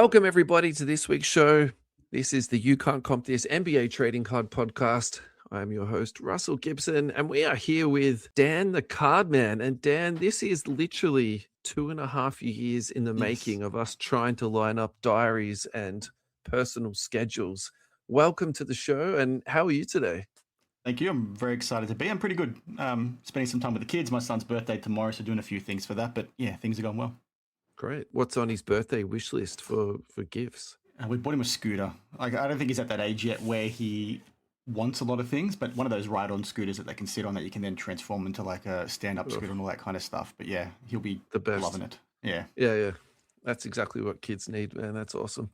Welcome, everybody, to this week's show. This is the You Can't Comp This NBA Trading Card Podcast. I am your host, Russell Gibson, and we are here with Dan the Card Man. And Dan, this is literally 2.5 years in the making of us trying to line up diaries and personal schedules. Welcome to the show, and how are you today? Thank you. I'm very excited to be. I'm pretty good. Spending some time with the kids. My son's birthday tomorrow, so doing a few things for that. But yeah, things are going well. Great. What's on his birthday wish list for gifts? We bought him a scooter. I don't think he's at that age yet where he wants a lot of things, but one of those ride-on scooters that they can sit on that you can then transform into like a stand-up scooter and all that kind of stuff. But yeah, he'll be the best. Loving it. Yeah. Yeah. That's exactly what kids need, man. That's awesome.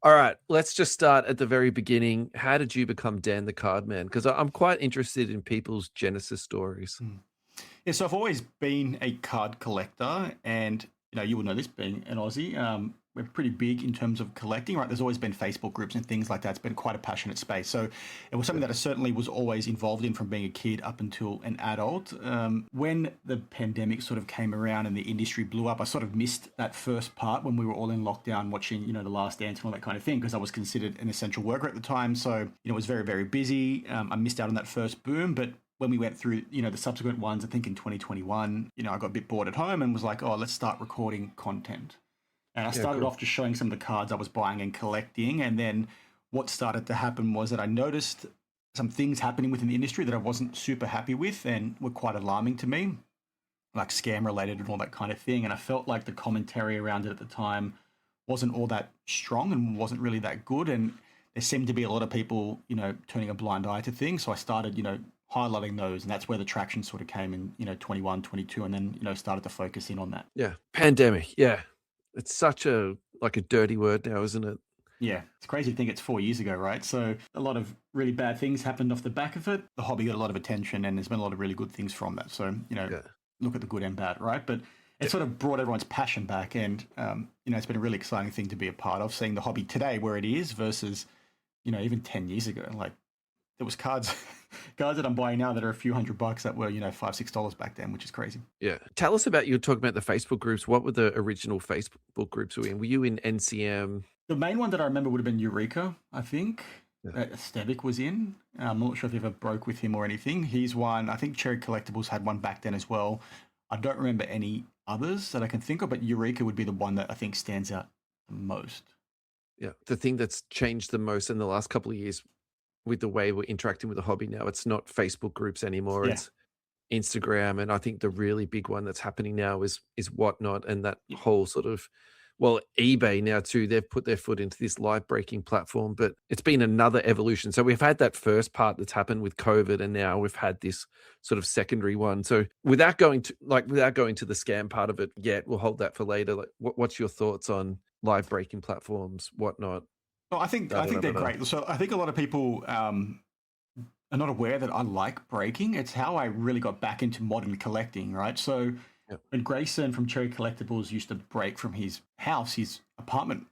All right, let's just start at the very beginning. How did you become Dan the Card Man? Because I'm quite interested in people's genesis stories. Yeah, so I've always been a card collector, and you will know this being an Aussie. We're pretty big in terms of collecting, right? There's always been Facebook groups and things like that. It's been quite a passionate space. So it was something that I certainly was always involved in from being a kid up until an adult. When the pandemic sort of came around and the industry blew up, I sort of missed that first part when we were all in lockdown watching, The Last Dance and all that kind of thing, because I was considered an essential worker at the time. So, it was very, very busy. I missed out on that first boom, but when we went through, the subsequent ones, I think in 2021, I got a bit bored at home and was like, oh, let's start recording content. And I started off just showing some of the cards I was buying and collecting. And then what started to happen was that I noticed some things happening within the industry that I wasn't super happy with and were quite alarming to me, like scam related and all that kind of thing. And I felt like the commentary around it at the time wasn't all that strong and wasn't really that good. And there seemed to be a lot of people, turning a blind eye to things. So I started, highlighting those, and that's where the traction sort of came in, 21, 22, and then, started to focus in on that. Yeah. Pandemic. Yeah. It's such a dirty word now, isn't it? Yeah. It's crazy to think it's 4 years ago, right? So a lot of really bad things happened off the back of it. The hobby got a lot of attention, and there's been a lot of really good things from that. So, look at the good and bad, right? But it sort of brought everyone's passion back, and, it's been a really exciting thing to be a part of, seeing the hobby today where it is versus, even 10 years ago. Like, there was cards that I'm buying now that are a few $100 that were, $5, $6 back then, which is crazy. Yeah. Tell us about, you were talking about the Facebook groups. What were the original Facebook groups you were in? Were you in NCM? The main one that I remember would have been Eureka, I think. Yeah. Stevic was in. I'm not sure if you ever broke with him or anything. He's one. I think Cherry Collectibles had one back then as well. I don't remember any others that I can think of, but Eureka would be the one that I think stands out the most. Yeah. The thing that's changed the most in the last couple of years with the way we're interacting with the hobby now, it's not Facebook groups anymore. Yeah. It's Instagram. And I think the really big one that's happening now is Whatnot, and that whole sort of, eBay now too, they've put their foot into this live breaking platform, but it's been another evolution. So we've had that first part that's happened with COVID, and now we've had this sort of secondary one. So without going to the scam part of it yet, we'll hold that for later. Like, what's your thoughts on live breaking platforms, Whatnot? Well, I think they're great. So I think a lot of people are not aware that I like breaking. It's how I really got back into modern collecting, right? So when Grayson from Cherry Collectibles used to break from his house, his apartment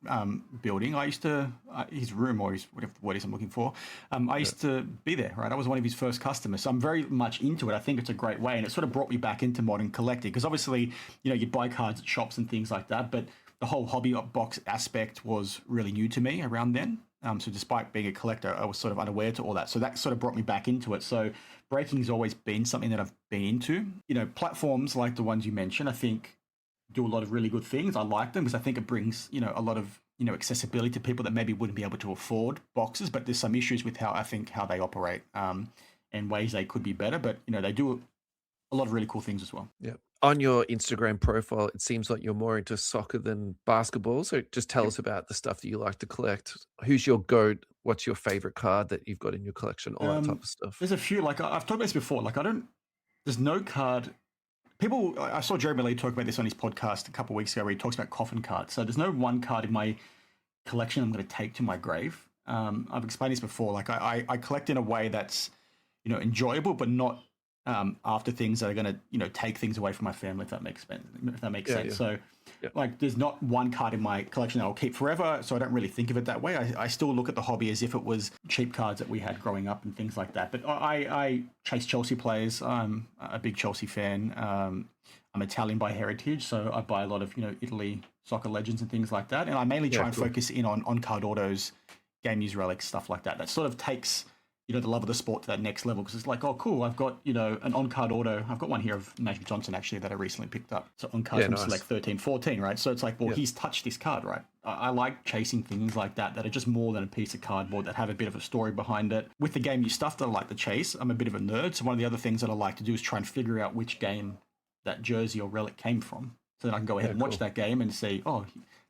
building, I used to, his room, or his, whatever the word is I'm looking for, I used to be there, right? I was one of his first customers. So I'm very much into it. I think it's a great way. And it sort of brought me back into modern collecting, because obviously, you'd buy cards at shops and things like that, but the whole hobby box aspect was really new to me around then. So despite being a collector, I was sort of unaware to all that. So that sort of brought me back into it. So breaking has always been something that I've been into. Platforms like the ones you mentioned, I think do a lot of really good things. I like them because I think it brings, a lot of, accessibility to people that maybe wouldn't be able to afford boxes, but there's some issues with how they operate and ways they could be better. But, they do a lot of really cool things as well. Yeah. On your Instagram profile, it seems like you're more into soccer than basketball. So just tell us about the stuff that you like to collect. Who's your GOAT? What's your favorite card that you've got in your collection? All that type of stuff. There's a few, like I've talked about this before. Like there's no card. I saw Jeremy Lee talk about this on his podcast a couple of weeks ago where he talks about coffin cards. So there's no one card in my collection I'm going to take to my grave. I've explained this before. Like I collect in a way that's, enjoyable, but not after things that are going to, take things away from my family, if that makes sense. Yeah. So like there's not one card in my collection that I'll keep forever. So I don't really think of it that way. I still look at the hobby as if it was cheap cards that we had growing up and things like that. But I chase Chelsea players. I'm a big Chelsea fan. I'm I'm Italian by heritage, so I buy a lot of, Italy soccer legends and things like that. And I mainly try and focus in on card autos, game news relics, stuff like that. That sort of takes, the love of the sport to that next level, because it's like, oh, cool, I've got, an on-card auto. I've got one here of Magic Johnson, actually, that I recently picked up. So on-card from Select 13, 14, right? So it's like, well, he's touched this card, right? I like chasing things like that are just more than a piece of cardboard, that have a bit of a story behind it. With the game new stuff that I like to chase, I'm a bit of a nerd. So one of the other things that I like to do is try and figure out which game that jersey or relic came from. So then I can go ahead and watch that game and see, oh,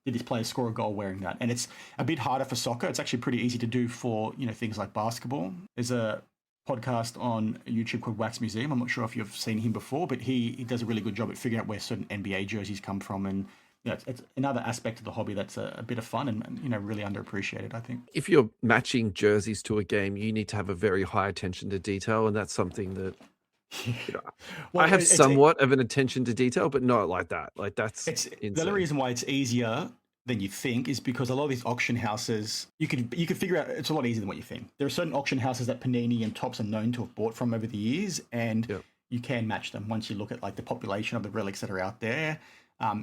did this player score a goal wearing that? And it's a bit harder for soccer. It's actually pretty easy to do for, things like basketball. There's a podcast on YouTube called Wax Museum. I'm not sure if you've seen him before, but he does a really good job at figuring out where certain NBA jerseys come from. And it's another aspect of the hobby that's a bit of fun and really underappreciated, I think. If you're matching jerseys to a game, you need to have a very high attention to detail, and that's something that well, I have somewhat of an attention to detail, but not like that. Like that's insane. The other reason why it's easier than you think is because a lot of these auction houses, you can figure out it's a lot easier than what you think. There are certain auction houses that Panini and Topps are known to have bought from over the years, and you can match them once you look at like the population of the relics that are out there.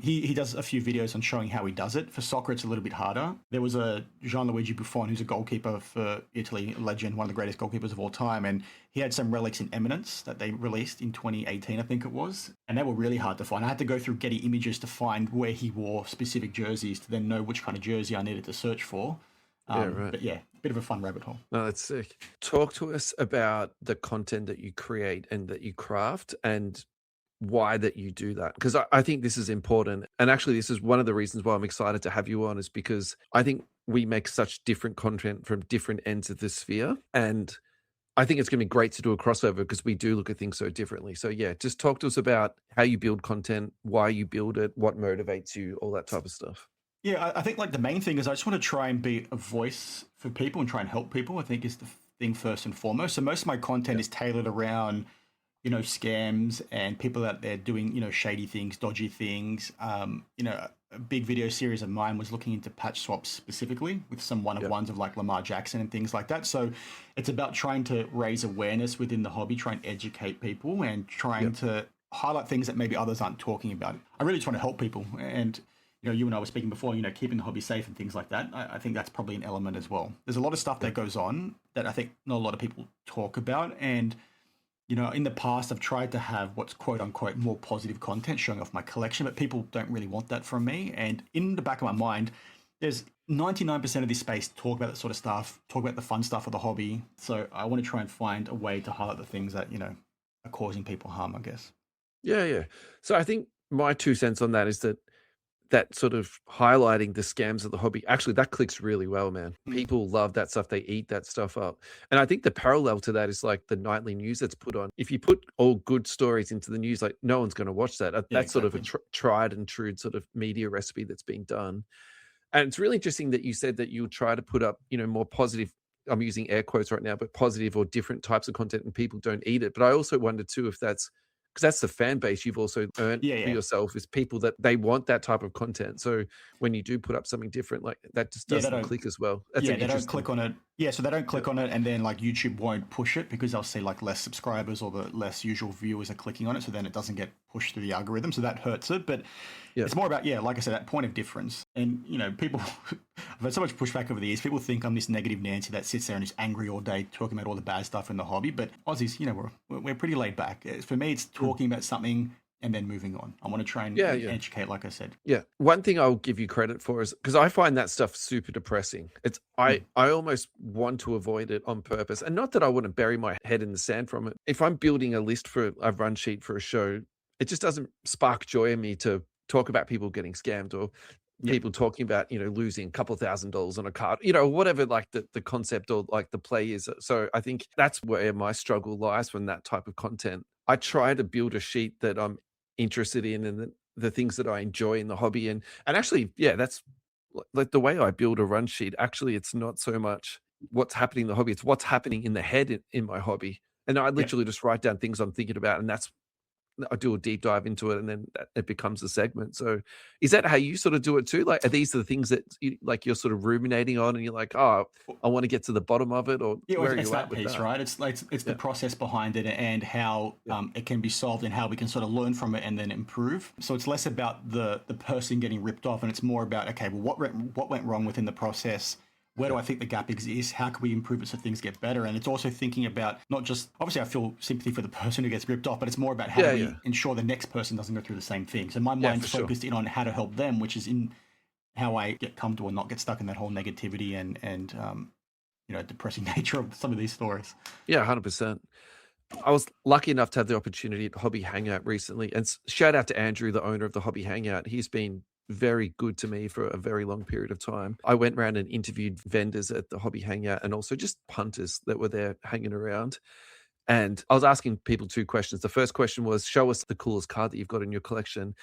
He does a few videos on showing how he does it. For soccer, it's a little bit harder. There was a Gianluigi Buffon, who's a goalkeeper for Italy, a legend, one of the greatest goalkeepers of all time, and he had some relics in Eminence that they released in 2018, I think it was, and they were really hard to find. I had to go through Getty Images to find where he wore specific jerseys to then know which kind of jersey I needed to search for. But yeah, a bit of a fun rabbit hole. No, that's sick. Talk to us about the content that you create and that you craft, and why that you do that, because I think this is important. And actually, this is one of the reasons why I'm excited to have you on, is because I think we make such different content from different ends of the sphere, and I think it's going to be great to do a crossover because we do look at things so differently. So yeah, just talk to us about how you build content, why you build it, what motivates you, all that type of stuff. Yeah, I think like the main thing is I just want to try and be a voice for people and try and help people, I think is the thing first and foremost. So most of my content is tailored around scams and people out there doing, shady things, dodgy things. A big video series of mine was looking into patch swaps specifically with some one-of-ones of like Lamar Jackson and things like that. So it's about trying to raise awareness within the hobby, try and educate people and trying to highlight things that maybe others aren't talking about. I really just want to help people. And, you and I were speaking before, keeping the hobby safe and things like that. I think that's probably an element as well. There's a lot of stuff that goes on that I think not a lot of people talk about. And in the past, I've tried to have what's quote unquote more positive content showing off my collection, but people don't really want that from me. And in the back of my mind, there's 99% of this space talk about that sort of stuff, talk about the fun stuff of the hobby. So I want to try and find a way to highlight the things that, are causing people harm, I guess. Yeah. So I think my 2 cents on that is that sort of highlighting the scams of the hobby, actually that clicks really well, man. People love that stuff. They eat that stuff up. And I think the parallel to that is like the nightly news that's put on. If you put all good stories into the news, like no one's going to watch that. That's sort of a tried and true sort of media recipe that's being done. And it's really interesting that you said that you'll try to put up, more positive, I'm using air quotes right now, but positive or different types of content, and people don't eat it. But I also wonder too, if that's, because that's the fan base you've also earned for yourself, is people that they want that type of content. So when you do put up something different, like that just doesn't click as well. That's they don't click on it. Yeah, so they don't click on it, and then like YouTube won't push it because they'll see like less subscribers or the less usual viewers are clicking on it. So then it doesn't get pushed through the algorithm. So that hurts it. But it's more about, like I said, that point of difference. And, people, I've had so much pushback over the years. People think I'm this negative Nancy that sits there and is angry all day talking about all the bad stuff in the hobby. But Aussies, we're pretty laid back. For me, it's talking about something and then moving on. I want to try and educate, like I said. Yeah. One thing I'll give you credit for is, because I find that stuff super depressing. It's I almost want to avoid it on purpose. And not that I want to bury my head in the sand from it. If I'm building a list for a run sheet for a show, it just doesn't spark joy in me to talk about people getting scammed or people talking about, losing a couple $1,000s on a card, whatever like the concept or like the play is. So I think that's where my struggle lies from that type of content. I try to build a sheet that I'm interested in and the things that I enjoy in the hobby. And actually, that's like the way I build a run sheet. Actually, it's not so much what's happening in the hobby. It's what's happening in the head in my hobby. And I literally just write down things I'm thinking about. And that's I do a deep dive into it, and then it becomes a segment. So is that how you sort of do it too? Like, are these the things that you're sort of ruminating on, and you're like, oh, I want to get to the bottom of it, or Yeah, where are it's you at that with piece, that? right? It's the process behind it and how it can be solved and how we can sort of learn from it and then improve. So it's less about the person getting ripped off, and it's more about, okay, well, what went wrong within the process? Where do I think the gap exists? How can we improve it so things get better? And it's also thinking about not just, obviously I feel sympathy for the person who gets ripped off, but it's more about how do we ensure the next person doesn't go through the same thing. So my mind's focused in on how to help them, which is in how I get comfortable and not get stuck in that whole negativity and depressing nature of some of these stories. Yeah, 100%. I was lucky enough to have the opportunity at Hobby Hangout recently, and shout out to Andrew, the owner of the Hobby Hangout. He's been very good to me for a very long period of time. I went around and interviewed vendors at the Hobby Hangout and also just punters that were there hanging around. And I was asking people two questions. The first question was, show us the coolest card that you've got in your collection.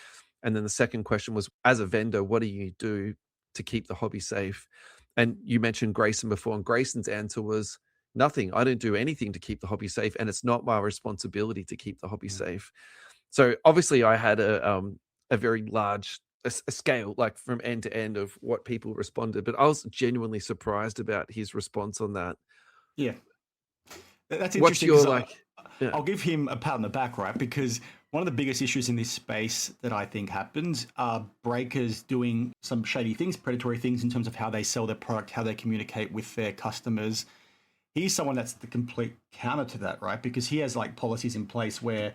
And then the second question was, as a vendor, what do you do to keep the hobby safe? And you mentioned Grayson before, and Grayson's answer was, nothing. I don't do anything to keep the hobby safe, and it's not my responsibility to keep the hobby safe. So obviously I had a very large a scale, like from end to end, of what people responded, but I was genuinely surprised about his response on that. Yeah. That's What's interesting. your I'll give him a pat on the back, right? Because one of the biggest issues in this space that I think happens are breakers doing some shady things, predatory things in terms of how they sell their product, how they communicate with their customers. He's someone that's the complete counter to that, right? Because he has like policies in place where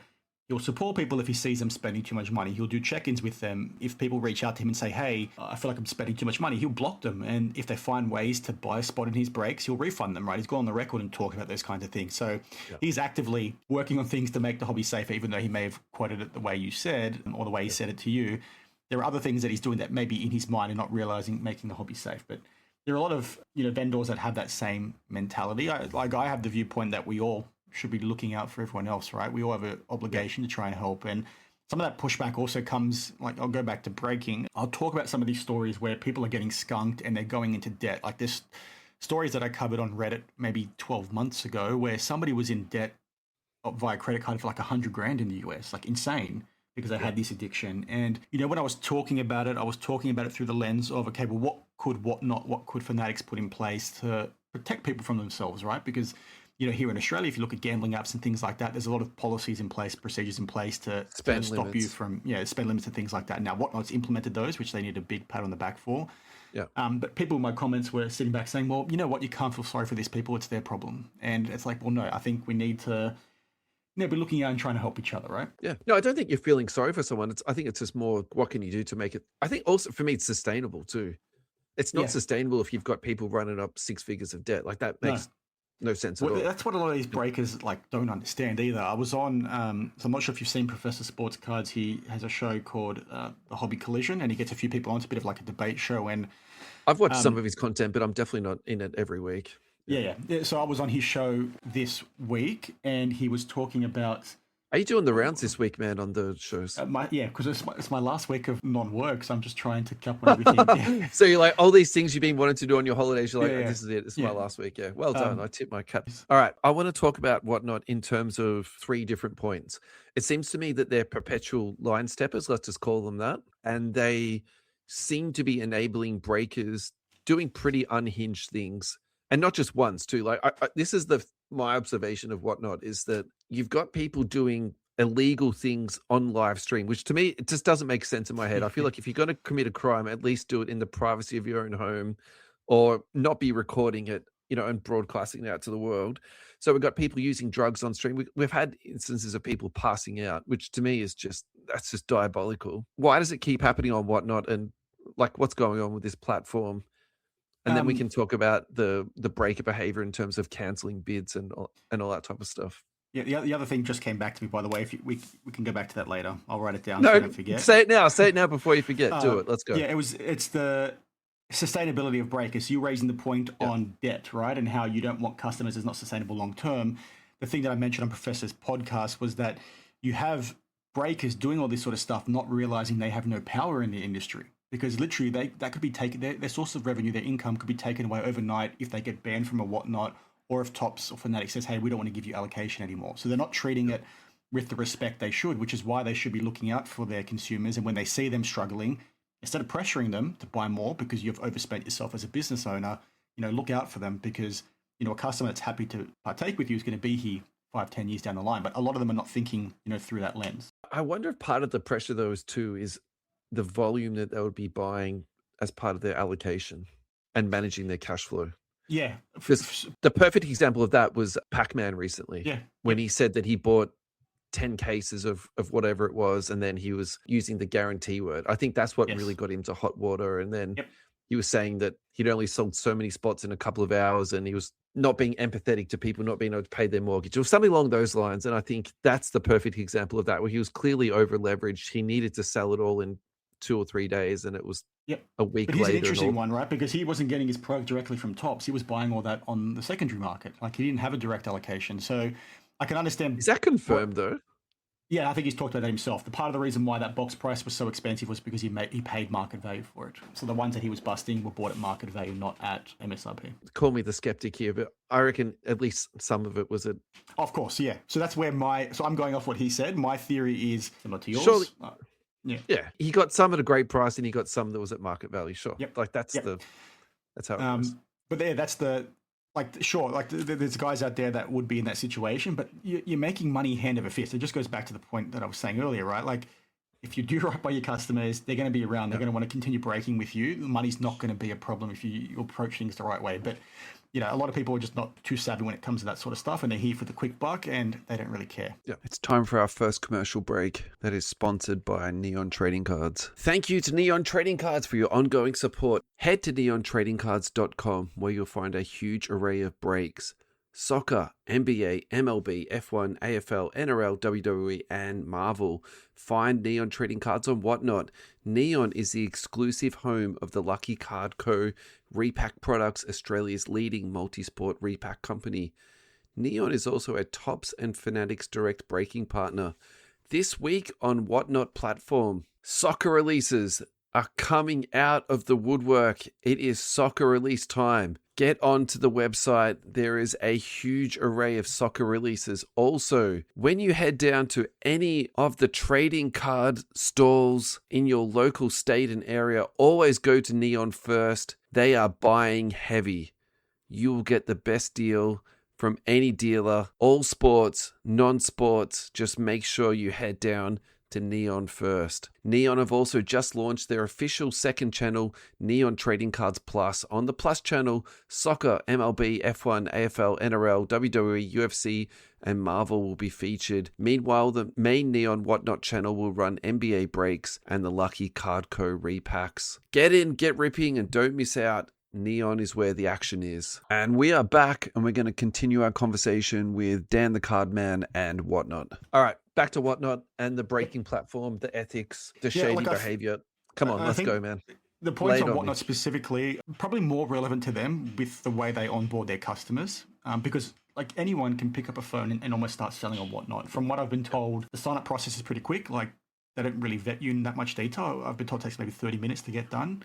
he'll support people if he sees them spending too much money. He'll do check-ins with them. If people reach out to him and say, hey, I feel like I'm spending too much money, he'll block them. And if they find ways to buy a spot in his breaks, he'll refund them, right? He's gone on the record and talked about those kinds of things. So he's actively working on things to make the hobby safer, even though he may have quoted it the way you said, or the way he said it to you. There are other things that he's doing that maybe in his mind and not realizing making the hobby safe. But there are a lot of vendors that have that same mentality. I have the viewpoint that we all should be looking out for everyone else, right? We all have an obligation to try and help. And some of that pushback also comes, like, I'll go back to breaking. I'll talk about some of these stories where people are getting skunked and they're going into debt. Like this stories that I covered on Reddit maybe 12 months ago where somebody was in debt via credit card for like $100,000 in the US, like insane, because they had this addiction. And, when I was talking about it through the lens of, okay, well, what could Fanatics put in place to protect people from themselves, right? Because here in Australia, if you look at gambling apps and things like that, there's a lot of policies in place, procedures in place to stop you from spend limits and things like that. Now, Whatnot's implemented those, which they need a big pat on the back for. Yeah. But people in my comments were sitting back saying, well, you know what, you can't feel sorry for these people. It's their problem. And it's like, well, no, I think we need to be looking out and trying to help each other, right? Yeah. No, I don't think you're feeling sorry for someone. I think it's just more, what can you do to make it? I think also for me, it's sustainable too. It's not sustainable if you've got people running up 6 figures of debt. Like that makes no sense at all. That's what a lot of these breakers don't understand either. I was on, so I'm not sure if you've seen Professor Sports Cards. He has a show called The Hobby Collision, and he gets a few people on. It's a bit of like a debate show. And I've watched some of his content, but I'm definitely not in it every week. Yeah. So I was on his show this week, and he was talking about. Are you doing the rounds this week, man, on the shows? Because it's my last week of non-work, so I'm just trying to cap on everything. So you're like, all these things you've been wanting to do on your holidays, you're like, oh, this is it. This is my last week. Yeah, well done. I tip my cap. All right, I want to talk about Whatnot in terms of 3 different points. It seems to me that they're perpetual line steppers, let's just call them that, and they seem to be enabling breakers doing pretty unhinged things, and not just once too. Like this is my observation of Whatnot is that you've got people doing illegal things on live stream, which to me, it just doesn't make sense in my head. I feel like if you're going to commit a crime, at least do it in the privacy of your own home, or not be recording it, and broadcasting it out to the world. So we've got people using drugs on stream. We've had instances of people passing out, which to me is that's just diabolical. Why does it keep happening on Whatnot, and like what's going on with this platform? And then we can talk about the breaker behavior in terms of canceling bids and all that type of stuff. Yeah, the other thing just came back to me, by the way. If we can go back to that later. I'll write it down so I don't forget. Say it now. Say it now before you forget. Do it. Let's go. Yeah, it's the sustainability of breakers. You raising the point on debt, right? And how you don't want customers as not sustainable long term. The thing that I mentioned on Professor's podcast was that you have breakers doing all this sort of stuff, not realizing they have no power in the industry. Because literally, that could be taken. Their source of revenue, their income could be taken away overnight if they get banned from a Whatnot, or if Tops or Fanatics says, "Hey, we don't want to give you allocation anymore." So they're not treating it with the respect they should, which is why they should be looking out for their consumers. And when they see them struggling, instead of pressuring them to buy more because you've overspent yourself as a business owner, look out for them because, a customer that's happy to partake with you is going to be here 5, 10 years down the line. But a lot of them are not thinking, through that lens. I wonder if part of the pressure though is the volume that they would be buying as part of their allocation and managing their cash flow. Yeah. Because the perfect example of that was Pac-Man recently. Yeah. When he said that he bought 10 cases of whatever it was, and then he was using the guarantee word. I think that's what really got into hot water. And then he was saying that he'd only sold so many spots in a couple of hours, and he was not being empathetic to people not being able to pay their mortgage or something along those lines. And I think that's the perfect example of that, where he was clearly over leveraged. He needed to sell it all in 2 or 3 days, and it was a week but he's later. An interesting one, right? Because he wasn't getting his product directly from Tops. He was buying all that on the secondary market. Like, he didn't have a direct allocation. So I can understand. Is that confirmed though? Yeah, I think he's talked about that himself. The part of the reason why that box price was so expensive was because he paid market value for it. So the ones that he was busting were bought at market value, not at MSRP. Call me the skeptic here, but I reckon at least some of it was at... Of course, yeah. So that's where so I'm going off what he said. My theory is similar to yours. Surely, yeah. He got some at a great price and he got some that was at market value. Sure. Yep. Like that's how it goes. But that's there's guys out there that would be in that situation, but you're making money hand over fist. It just goes back to the point that I was saying earlier, right? Like, if you do right by your customers, they're going to be around. They're going to want to continue breaking with you. The money's not going to be a problem if you approach things the right way. But, a lot of people are just not too savvy when it comes to that sort of stuff, and they're here for the quick buck, and they don't really care. Yeah, it's time for our first commercial break that is sponsored by Neon Trading Cards. Thank you to Neon Trading Cards for your ongoing support. Head to neontradingcards.com where you'll find a huge array of breaks. Soccer, NBA, MLB, F1, AFL, NRL, WWE, and Marvel. Find Neon Trading Cards on Whatnot. Neon is the exclusive home of the Lucky Card Co. Repack Products, Australia's leading multi-sport repack company. Neon is also a Tops and Fanatics direct breaking partner. This week on Whatnot platform, soccer releases are coming out of the woodwork. It is soccer release time. Get onto the website. There is a huge array of soccer releases. Also, when you head down to any of the trading card stalls in your local state and area, always go to Neon first. They are buying heavy. You will get the best deal from any dealer. All sports, non-sports, just make sure you head down to Neon first. Neon have also just launched their official second channel, Neon Trading Cards Plus. On the Plus channel, soccer, MLB, F1, AFL, NRL, WWE, UFC, and Marvel will be featured. Meanwhile, the main Neon Whatnot channel will run NBA breaks and the Lucky Card Co. repacks. Get in, get ripping, and don't miss out. Neon is where the action is. And we are back, and we're going to continue our conversation with Dan the Card Man and Whatnot. All right, back to Whatnot and the breaking platform, the ethics, the shady behavior. Come on, let's go, man. The points on Whatnot specifically, probably more relevant to them with the way they onboard their customers, because like anyone can pick up a phone and almost start selling on Whatnot. From what I've been told, the sign-up process is pretty quick. Like, they don't really vet you in that much detail. I've been told it takes maybe 30 minutes to get done.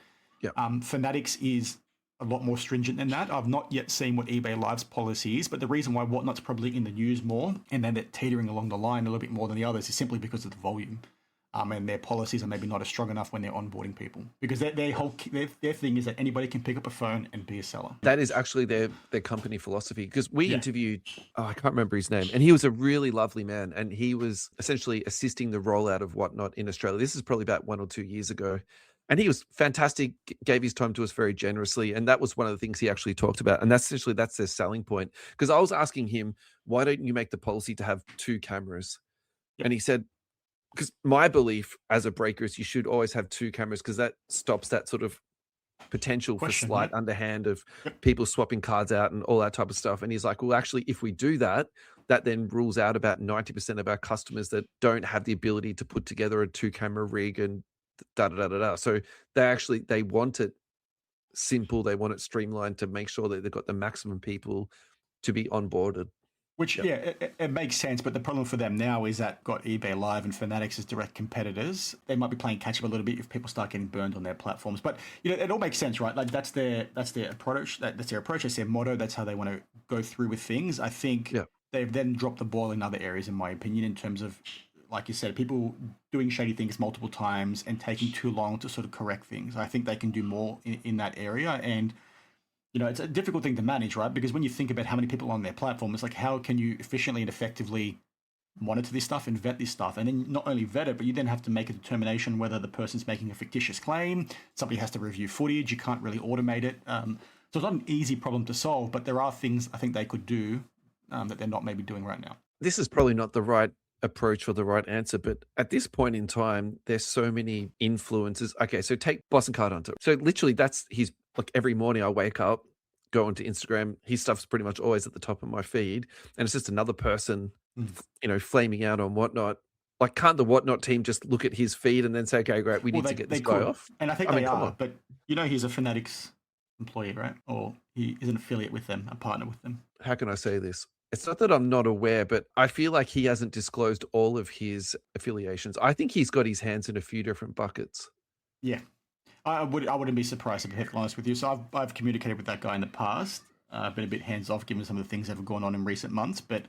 Fanatics is a lot more stringent than that. I've not yet seen what eBay Live's policy is, but the reason why Whatnot's probably in the news more and then they're teetering along the line a little bit more than the others is simply because of the volume. And their policies are maybe not as strong enough when they're onboarding people, because their thing is that anybody can pick up a phone and be a seller. That is actually their company philosophy, because we interviewed, I can't remember his name, and he was a really lovely man, and he was essentially assisting the rollout of Whatnot in Australia. This is probably about 1 or 2 years ago. And he was fantastic, gave his time to us very generously. And that was one of the things he actually talked about. And that's their selling point. Because I was asking him, why don't you make the policy to have 2 cameras? And he said, because my belief as a breaker is you should always have 2 cameras, because that stops that sort of potential for slight underhand of people swapping cards out and all that type of stuff. And he's like, well, actually, if we do that, that then rules out about 90% of our customers that don't have the ability to put together a 2-camera rig and So they want it simple. They want it streamlined to make sure that they've got the maximum people to be onboarded. Which, it makes sense. But the problem for them now is that got eBay Live and Fanatics as direct competitors. They might be playing catch up a little bit if people start getting burned on their platforms. But it all makes sense, right? Like that's their approach. That's their approach. That's their motto. That's how they want to go through with things. I think they've then dropped the ball in other areas, in my opinion, in terms of, like you said, people doing shady things multiple times and taking too long to sort of correct things. I think they can do more in that area. And, it's a difficult thing to manage, right? Because when you think about how many people are on their platform, it's like, how can you efficiently and effectively monitor this stuff and vet this stuff? And then not only vet it, but you then have to make a determination whether the person's making a fictitious claim. Somebody has to review footage. You can't really automate it. So it's not an easy problem to solve, but there are things I think they could do that they're not maybe doing right now. This is probably not the right approach or the right answer, but at this point in time, there's so many influences. Okay, so take Boston Card Hunter. So literally that's his, like every morning I wake up, go onto Instagram, his stuff's pretty much always at the top of my feed, and it's just another person, flaming out on Whatnot. Like, can't the Whatnot team just look at his feed and then say, okay, great, we need to get this guy off? And I think they are, but he's a Fanatics employee, right? Or he is an affiliate with them, a partner with them. How can I say this? It's not that I'm not aware, but I feel like he hasn't disclosed all of his affiliations. I think he's got his hands in a few different buckets. Yeah. I wouldn't be surprised, to be perfectly honest with you. So I've communicated with that guy in the past, been a bit hands off given some of the things that have gone on in recent months. But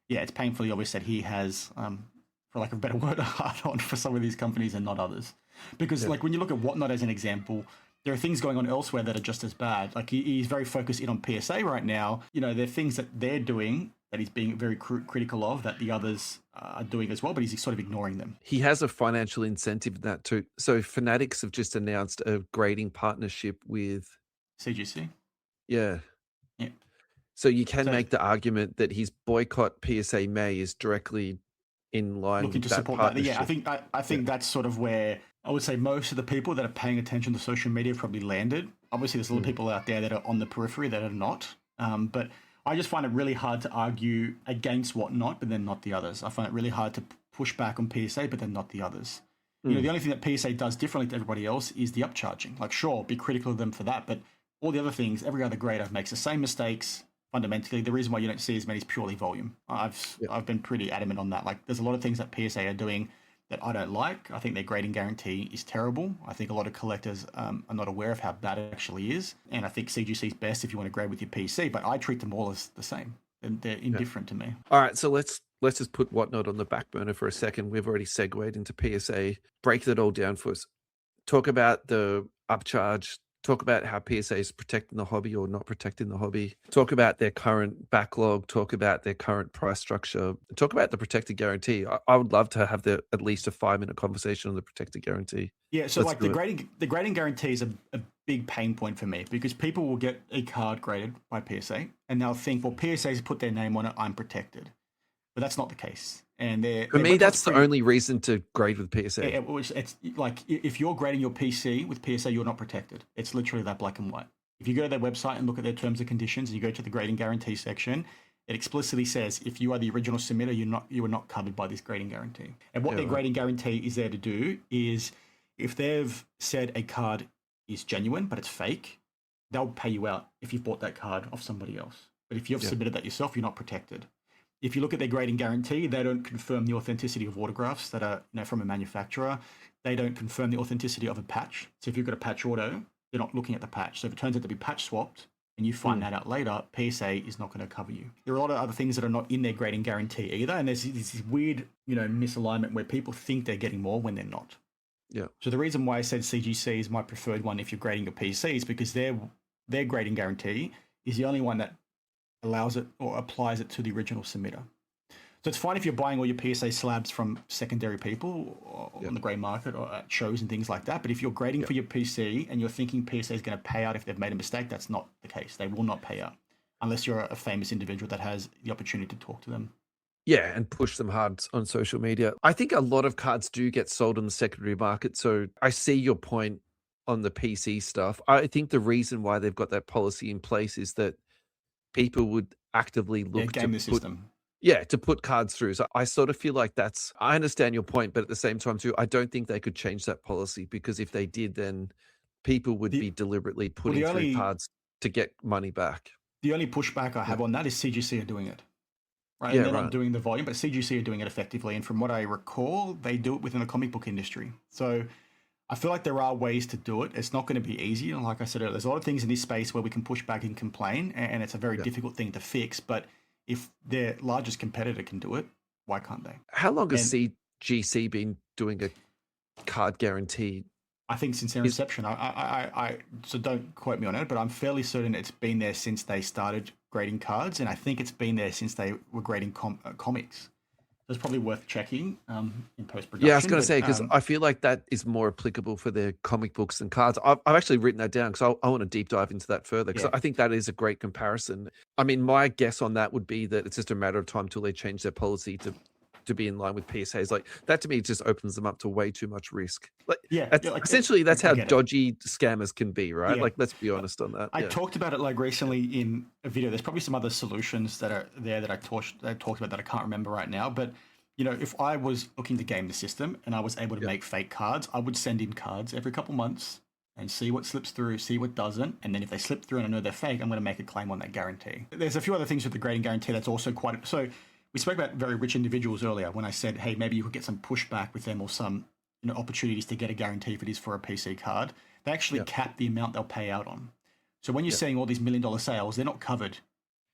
yeah, it's painfully obvious that he has, for lack of a better word, a hard on for some of these companies and not others. Because like when you look at Whatnot as an example, there are things going on elsewhere that are just as bad. Like he's very focused in on PSA right now. There are things that they're doing that he's being very critical of that the others are doing as well, but he's sort of ignoring them. He has a financial incentive in that too. So Fanatics have just announced a grading partnership with CGC. Yeah. Yeah. So you can make the argument that his boycott PSA May is directly in line looking with to that support partnership. that. Yeah, I think that's sort of where I would say most of the people that are paying attention to social media have probably landed. Obviously, there's a lot of people out there that are on the periphery that are not. But I just find it really hard to argue against Whatnot, but then not the others. I find it really hard to push back on PSA, but then not the others. The only thing that PSA does differently to everybody else is the upcharging. Like, sure, be critical of them for that, but all the other things, every other grader makes the same mistakes. Fundamentally, the reason why you don't see as many is purely volume. I've been pretty adamant on that. Like, there's a lot of things that PSA are doing that I don't like. I think their grading guarantee is terrible. I think a lot of collectors are not aware of how bad it actually is. And I think CGC is best if you want to grade with your PC, but I treat them all as the same. And they're indifferent to me. All right, so let's just put Whatnot on the back burner for a second. We've already segued into PSA. Break that all down for us. Talk about the upcharge. Talk about how PSA is protecting the hobby or not protecting the hobby. Talk about their current backlog. Talk about their current price structure. Talk about the protected guarantee. I would love to have at least a 5-minute conversation on the protected guarantee. Yeah, so like the grading guarantee is a big pain point for me because people will get a card graded by PSA and they'll think, well, PSA's put their name on it, I'm protected. But that's not the case. And for me, that's the only reason to grade with PSA. It's like if you're grading your PC with PSA, you're not protected. It's literally that black and white. If you go to their website and look at their terms and conditions, and you go to the grading guarantee section, it explicitly says if you are the original submitter, you are not covered by this grading guarantee. And what their grading guarantee is there to do is, if they've said a card is genuine but it's fake, they'll pay you out if you've bought that card off somebody else. But if you've submitted that yourself, you're not protected. If you look at their grading guarantee, they don't confirm the authenticity of autographs that are from a manufacturer. They don't confirm the authenticity of a patch. So if you've got a patch auto, they're not looking at the patch. So if it turns out to be patch swapped and you find that out later, PSA is not going to cover you. There are a lot of other things that are not in their grading guarantee either. And there's this weird, misalignment where people think they're getting more when they're not. Yeah. So the reason why I said CGC is my preferred one if you're grading your PC is because their grading guarantee is the only one that allows it or applies it to the original submitter. So it's fine if you're buying all your PSA slabs from secondary people or on the grey market or at shows and things like that. But if you're grading for your PC and you're thinking PSA is going to pay out if they've made a mistake, that's not the case. They will not pay out unless you're a famous individual that has the opportunity to talk to them. Yeah, and push them hard on social media. I think a lot of cards do get sold on the secondary market. So I see your point on the PC stuff. I think the reason why they've got that policy in place is that people would actively look game the system. To put cards through. So I sort of feel like I understand your point, but at the same time too, I don't think they could change that policy because if they did, then people would be deliberately putting through cards to get money back. The only pushback I have on that is CGC are doing it. Right? Yeah, they're not doing the volume, but CGC are doing it effectively. And from what I recall, they do it within the comic book industry. So I feel like there are ways to do it. It's not going to be easy. And like I said earlier, there's a lot of things in this space where we can push back and complain, and it's a very difficult thing to fix. But if their largest competitor can do it, why can't they? How long has And CGC been doing a card guarantee? I think since their inception, so don't quote me on it, but I'm fairly certain it's been there since they started grading cards, and I think it's been there since they were grading comics. So it's probably worth checking in post-production. Yeah, I was going to say, because I feel like that is more applicable for their comic books than cards. I've actually written that down because I want to deep dive into that further, because I think that is a great comparison. I mean, my guess on that would be that it's just a matter of time till they change their policy to be in line with PSAs. Like that to me just opens them up to way too much risk. Like, essentially that's how dodgy scammers can be, right? Like, let's be honest on that. I talked about it like recently in a video. There's probably some other solutions that are there that I talked about that I can't remember right now. But if I was looking to game the system and I was able to make fake cards, I would send in cards every couple months and see what slips through, see what doesn't. And then if they slip through and I know they're fake, I'm going to make a claim on that guarantee. There's a few other things with the grading guarantee that's also quite... So we spoke about very rich individuals earlier when I said, hey, maybe you could get some pushback with them or some opportunities to get a guarantee if it is for a PC card. They actually cap the amount they'll pay out on. So when you're seeing all these $1 million sales, they're not covered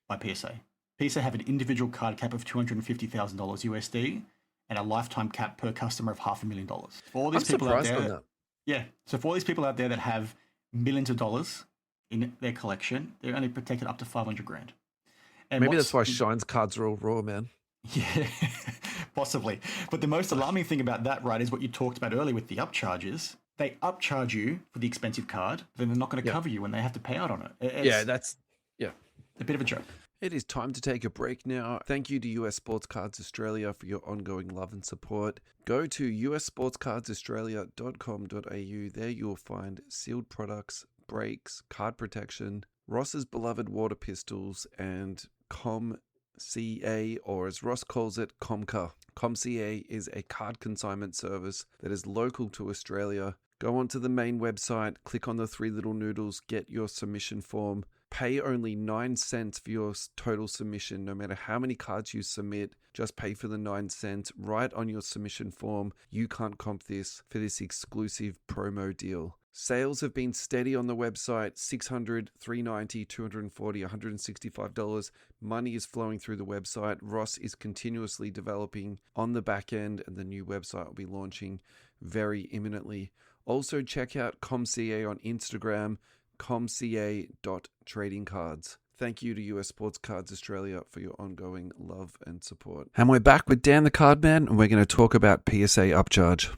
by PSA. PSA have an individual card cap of $250,000 USD and a lifetime cap per customer of $500,000. For all these people out there, so for all these people out there that have millions of dollars in their collection, they're only protected up to $500,000. And maybe that's why Shine's cards are all raw, man. Yeah, possibly. But the most alarming thing about that, right, is what you talked about earlier with the upcharges. They upcharge you for the expensive card, then they're not going to cover you when they have to pay out on it. That's a bit of a joke. It is time to take a break now. Thank you to US Sports Cards Australia for your ongoing love and support. Go to ussportscardsaustralia.com.au. There you'll find sealed products, brakes, card protection, Ross's beloved water pistols, and ComCA, or as Ross calls it, Comca. ComCA is a card consignment service that is local to Australia. Go onto the main website, click on the three little noodles, get your submission form. Pay only 9 cents for your total submission, no matter how many cards you submit. Just pay for the 9 cents right on your submission form. You can't comp this for this exclusive promo deal. Sales have been steady on the website, $600, $390, $240, $165. Money is flowing through the website. Ross is continuously developing on the back end, and the new website will be launching very imminently. Also, check out ComCA on Instagram, comca.tradingcards. Thank you to US Sports Cards Australia for your ongoing love and support. And we're back with Dan the Cardman, and we're going to talk about PSA upcharge.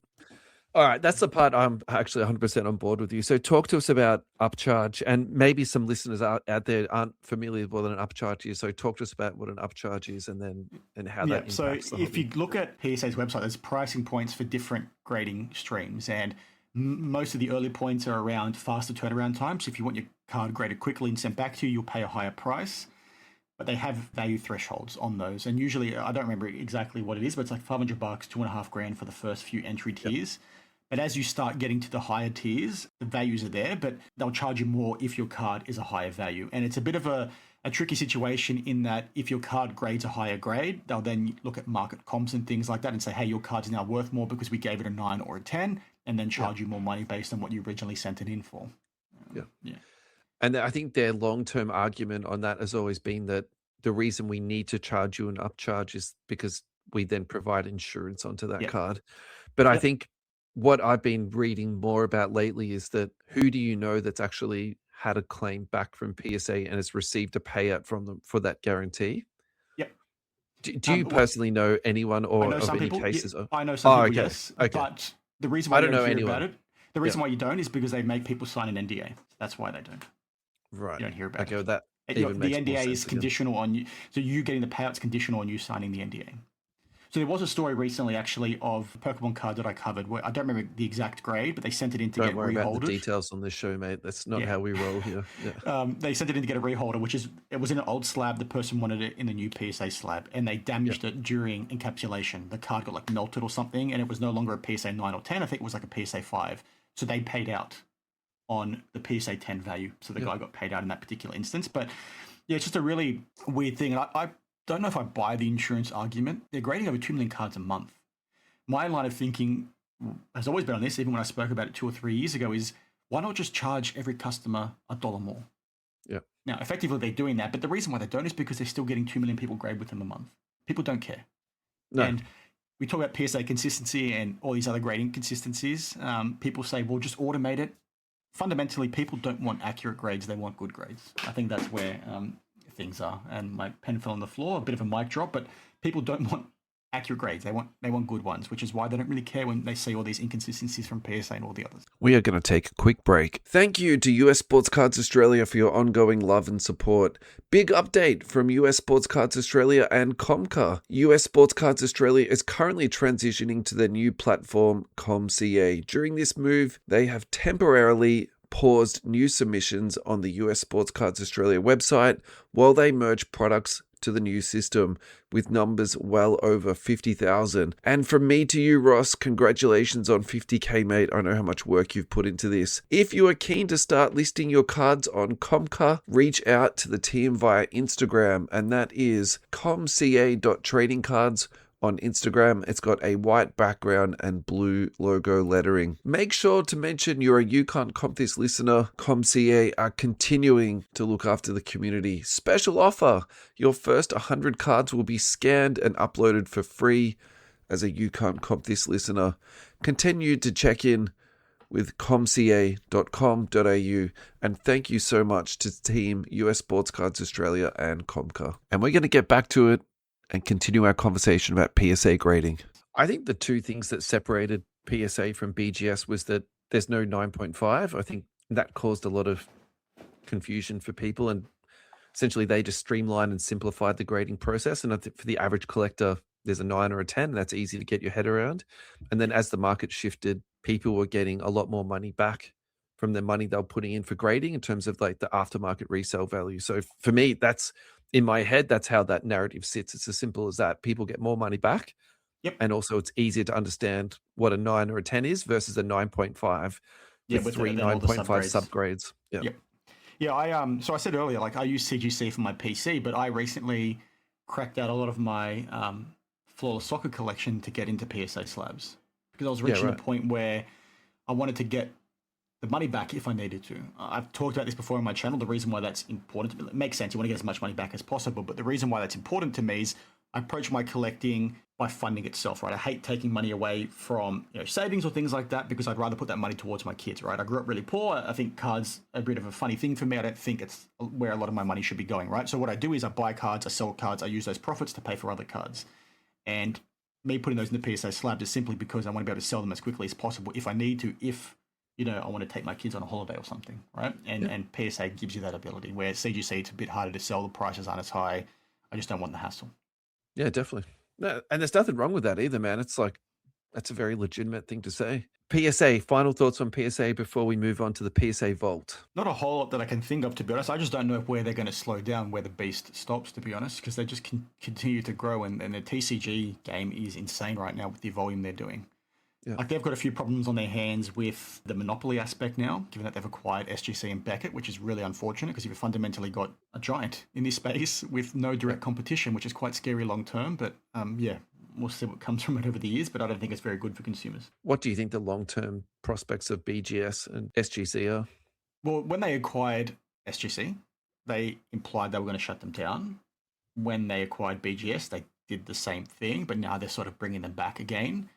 All right, that's the part I'm actually 100% on board with you. So talk to us about upcharge, and maybe some listeners out there aren't familiar with what an upcharge is. So talk to us about what an upcharge is and how that impacts the hobby. So if you look at PSA's website, there's pricing points for different grading streams, and most of the early points are around faster turnaround time. So if you want your card graded quickly and sent back to you, you'll pay a higher price. But they have value thresholds on those. And usually, I don't remember exactly what it is, but it's like $500, $2,500 for the first few entry tiers. But as you start getting to the higher tiers, the values are there, but they'll charge you more if your card is a higher value. And it's a bit of a tricky situation in that if your card grades a higher grade, they'll then look at market comps and things like that and say, hey, your card's now worth more because we gave it a 9 or a 10, and then charge you more money based on what you originally sent it in for. And I think their long-term argument on that has always been that the reason we need to charge you an upcharge is because we then provide insurance onto that card. But I think what I've been reading more about lately is that who do you know that's actually had a claim back from PSA and has received a payout from them for that guarantee? Yep. Do you personally know anyone or of any people, cases? I know some people, yes. Okay. But the reason why I don't know hear anyone about it, the reason why you don't is because they make people sign an NDA. That's why they don't. Right. You don't hear about it. That the NDA is conditional on you. So you getting the payouts conditional on you signing the NDA. So there was a story recently, actually, of a Pokemon card that I covered. Where I don't remember the exact grade, but they sent it in to get reholdered. Don't worry about the details on this show, mate. That's not how we roll here. They sent it in to get a reholder, it was in an old slab. The person wanted it in the new PSA slab, and they damaged it during encapsulation. The card got melted or something, and it was no longer a PSA 9 or 10. I think it was like a PSA 5. So they paid out on the PSA 10 value. So the guy got paid out in that particular instance. But it's just a really weird thing. And I don't know if I buy the insurance argument. They're grading over 2 million cards a month. My line of thinking has always been on this, even when I spoke about it 2 or 3 years ago, is why not just charge every customer $1 more? Yeah. Now, effectively, they're doing that, but the reason why they don't is because they're still getting 2 million people grade with them a month. People don't care. No. And we talk about PSA consistency and all these other grading consistencies. People say, well, just automate it. Fundamentally, people don't want accurate grades. They want good grades. I think that's where things are. And my pen fell on the floor, a bit of a mic drop, but people don't want accurate grades. They want good ones, which is why they don't really care when they see all these inconsistencies from PSA and all the others. We are going to take a quick break. Thank you to US Sports Cards Australia for your ongoing love and support. Big update from US Sports Cards Australia and Comcar. US Sports Cards Australia is currently transitioning to their new platform, ComCA. During this move, they have temporarily paused new submissions on the US Sports Cards Australia website while they merge products to the new system with numbers well over 50,000. And from me to you, Ross, congratulations on 50k, mate. I know how much work you've put into this. If you are keen to start listing your cards on Comcar, reach out to the team via Instagram, and that is comca.tradingcards. On Instagram, it's got a white background and blue logo lettering. Make sure to mention you're a You Can't Comp This listener. ComCA are continuing to look after the community. Special offer. Your first 100 cards will be scanned and uploaded for free as a You Can't Comp This listener. Continue to check in with comca.com.au, and thank you so much to Team US Sports Cards Australia and Comcar. And we're going to get back to it and continue our conversation about PSA grading. I think the two things that separated PSA from BGS was that there's no 9.5. I think that caused a lot of confusion for people, and essentially they just streamlined and simplified the grading process. And I think for the average collector, there's a 9 or a 10. That's easy to get your head around. And then as the market shifted, people were getting a lot more money back from the money they were putting in for grading in terms of like the aftermarket resale value. So for me, that's in my head, that's how that narrative sits. It's as simple as that. People get more money back. Yep. And also it's easier to understand what a 9 or a 10 is versus a 9.5 with 3 9.5 subgrades. Yeah. Yep. Yeah, so I said earlier, like I use CGC for my PC, but I recently cracked out a lot of my flawless soccer collection to get into PSA slabs because I was reaching a point where I wanted to get the money back if I needed to. I've talked about this before on my channel. The reason why that's important to me, it makes sense. You want to get as much money back as possible. But the reason why that's important to me is I approach my collecting by funding itself, right? I hate taking money away from savings or things like that because I'd rather put that money towards my kids, right? I grew up really poor. I think cards are a bit of a funny thing for me. I don't think it's where a lot of my money should be going, right? So what I do is I buy cards, I sell cards, I use those profits to pay for other cards. And me putting those in the PSA slabs is simply because I want to be able to sell them as quickly as possible if I need to, if I want to take my kids on a holiday or something, right? And PSA gives you that ability, where CGC, it's a bit harder to sell, the prices aren't as high. I just don't want the hassle. Yeah, definitely. No, and there's nothing wrong with that either, man. It's like, that's a very legitimate thing to say. PSA, final thoughts on PSA before we move on to the PSA Vault? Not a whole lot that I can think of, to be honest. I just don't know where they're going to slow down, where the beast stops, to be honest, because they just continue to grow, and the TCG game is insane right now with the volume they're doing. Yeah. Like they've got a few problems on their hands with the monopoly aspect now, given that they've acquired SGC and Beckett, which is really unfortunate because you've fundamentally got a giant in this space with no direct competition, which is quite scary long term. But we'll see what comes from it over the years, but I don't think it's very good for consumers. What do you think the long-term prospects of BGS and SGC are? Well, when they acquired SGC, they implied they were going to shut them down. When they acquired BGS, they did the same thing, but now they're sort of bringing them back again.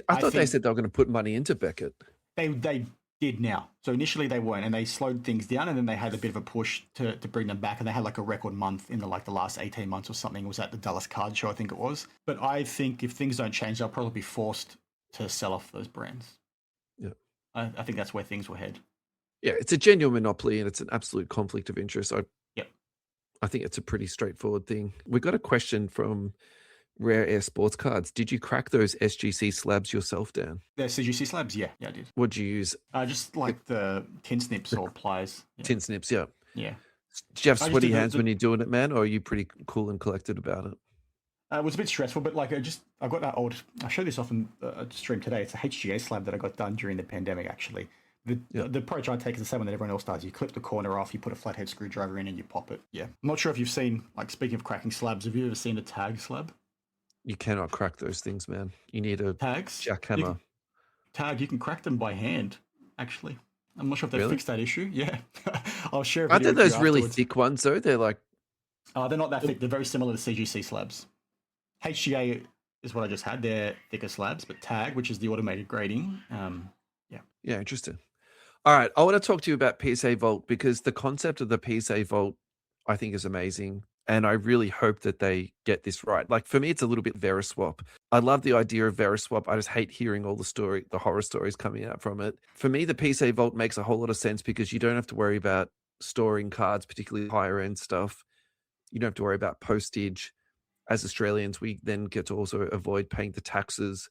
I thought they said they were going to put money into Beckett. They did now. So initially they weren't, and they slowed things down, and then they had a bit of a push to bring them back, and they had like a record month in the last 18 months or something. It was at the Dallas Card Show, I think it was. But I think if things don't change, they'll probably be forced to sell off those brands. Yeah. I think that's where things will head. Yeah, it's a genuine monopoly, and it's an absolute conflict of interest. I think it's a pretty straightforward thing. We got a question from Rare Air Sports Cards. Did you crack those SGC slabs yourself, Dan? The CGC slabs? Yeah, I did. What'd you use? Just like the tin snips or pliers. Yeah. Tin snips, yeah. Yeah. Did you have sweaty hands when you're doing it, man, or are you pretty cool and collected about it? It was a bit stressful, but like I got that old. I showed this off in a stream today. It's a HGA slab that I got done during the pandemic, actually. The approach I take is the same one that everyone else does. You clip the corner off, you put a flathead screwdriver in, and you pop it. Yeah. I'm not sure if you've seen, like, speaking of cracking slabs, have you ever seen a tag slab? You cannot crack those things, man. You need a tags jackhammer. You can crack them by hand, actually. I'm not sure if they Really? fixed that issue. Yeah. I'll share a Aren't video there with you those really afterwards. thick ones though? They're like, They're not that thick. They're very similar to CGC slabs. HGA is what I just had. They're thicker slabs, but tag, which is the automated grading, yeah. yeah, interesting. All right, I want to talk to you about PSA Vault because the concept of the PSA Vault, I think, is amazing. And I really hope that they get this right. Like for me, it's a little bit Veriswap. I love the idea of Veriswap. I just hate hearing all the horror stories coming out from it. For me, the PSA Vault makes a whole lot of sense because you don't have to worry about storing cards, particularly higher end stuff. You don't have to worry about postage. As Australians, we then get to also avoid paying the taxes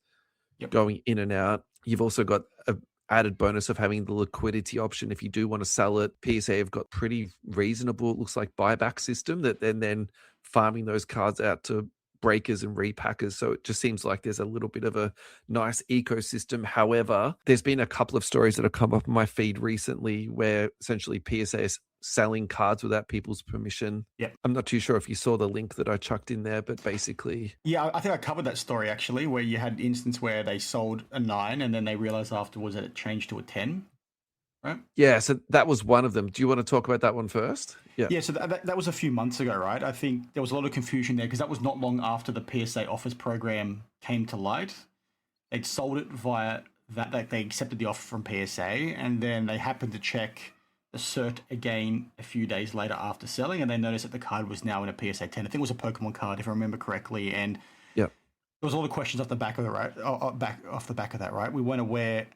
going in and out. You've also got a added bonus of having the liquidity option if you do want to sell it. PSA have got pretty reasonable, it looks like, buyback system that then farming those cards out to breakers and repackers. So it just seems like there's a little bit of a nice ecosystem. However, there's been a couple of stories that have come up in my feed recently where essentially PSA is selling cards without people's permission. Yep. I'm not too sure if you saw the link that I chucked in there, but basically... Yeah, I think I covered that story actually, where you had an instance where they sold a 9 and then they realized afterwards that it changed to a 10, right? Yeah, so that was one of them. Do you want to talk about that one first? Yeah, so that was a few months ago, right? I think there was a lot of confusion there because that was not long after the PSA offers program came to light. They'd sold it via that, like they accepted the offer from PSA, and then they happened to check the cert again a few days later after selling, and they noticed that the card was now in a PSA 10. I think it was a Pokemon card, if I remember correctly, and yeah, there was all the questions off the back of the right, off the back of that, right? We weren't aware,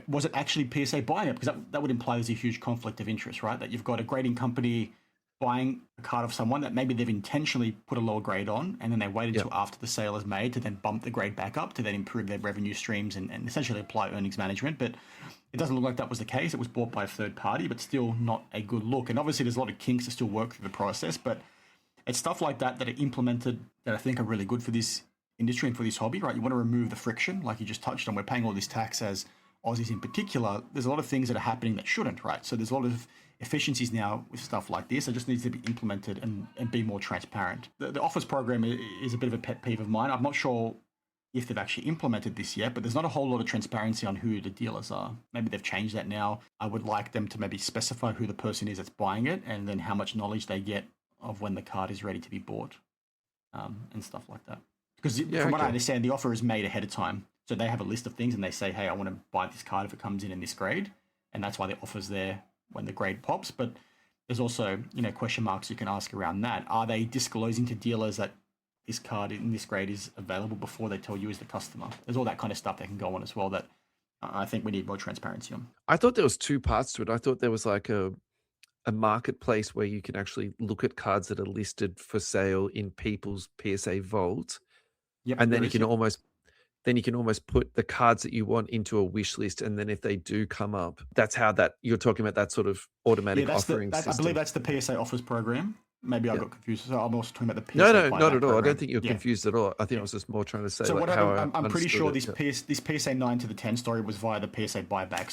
was it actually PSA buying it? Because that would imply there's a huge conflict of interest, right? That you've got a grading company buying a card of someone that maybe they've intentionally put a lower grade on, and then they waited until after the sale is made to then bump the grade back up to then improve their revenue streams and essentially apply earnings management. But it doesn't look like that was the case. It was bought by a third party, but still not a good look. And obviously there's a lot of kinks to still work through the process, but it's stuff like that that are implemented that I think are really good for this industry and for this hobby, right? You want to remove the friction, like you just touched on. We're paying all this tax as Aussies in particular. There's a lot of things that are happening that shouldn't, right? So there's a lot of efficiencies now with stuff like this. It just needs to be implemented and be more transparent. The offers program is a bit of a pet peeve of mine. I'm not sure if they've actually implemented this yet, but there's not a whole lot of transparency on who the dealers are. Maybe they've changed that now. I would like them to maybe specify who the person is that's buying it and then how much knowledge they get of when the card is ready to be bought and stuff like that. Because from what I understand, the offer is made ahead of time. So they have a list of things and they say, hey, I want to buy this card if it comes in this grade. And that's why the offer's there when the grade pops. But there's also, question marks you can ask around that. Are they disclosing to dealers that this card in this grade is available before they tell you as the customer? There's all that kind of stuff that can go on as well that I think we need more transparency on. I thought there was two parts to it. I thought there was like a marketplace where you can actually look at cards that are listed for sale in people's PSA Vault. Yep, and then you can almost put the cards that you want into a wish list, and then if they do come up, that's how that you're talking about, that sort of automatic offering system. I believe that's the PSA offers program. Maybe I got confused. So I'm also talking about the PSA. No, not at all. Program. I don't think you're confused at all. I think I was just more trying to say. So like what how happened, I'm pretty sure this PSA 9 to the 10 story was via the PSA buyback.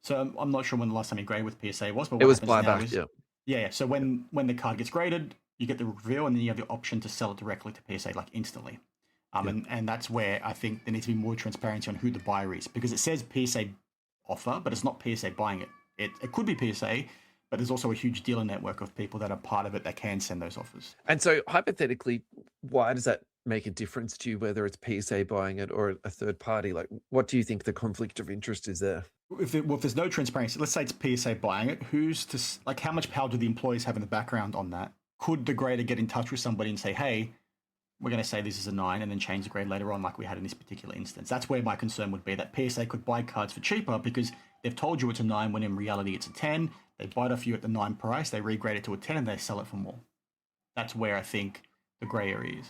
So I'm not sure when the last time you graded with PSA was, but what it was buyback. Is, yeah. So when the card gets graded, you get the reveal, and then you have the option to sell it directly to PSA, like instantly. And that's where I think there needs to be more transparency on who the buyer is, because it says PSA offer, but it's not PSA buying it. It could be PSA, but there's also a huge dealer network of people that are part of it that can send those offers. And so hypothetically, why does that make a difference to you, whether it's PSA buying it or a third party? Like, what do you think the conflict of interest is there? If there's no transparency, let's say it's PSA buying it, how much power do the employees have in the background on that? Could the grader get in touch with somebody and say, hey, we're going to say this is a 9 and then change the grade later on, like we had in this particular instance? That's where my concern would be, that PSA could buy cards for cheaper because they've told you it's a 9 when in reality it's a 10. They buy it off you at the 9 price, they regrade it to a 10, and they sell it for more. That's where I think the grey area is.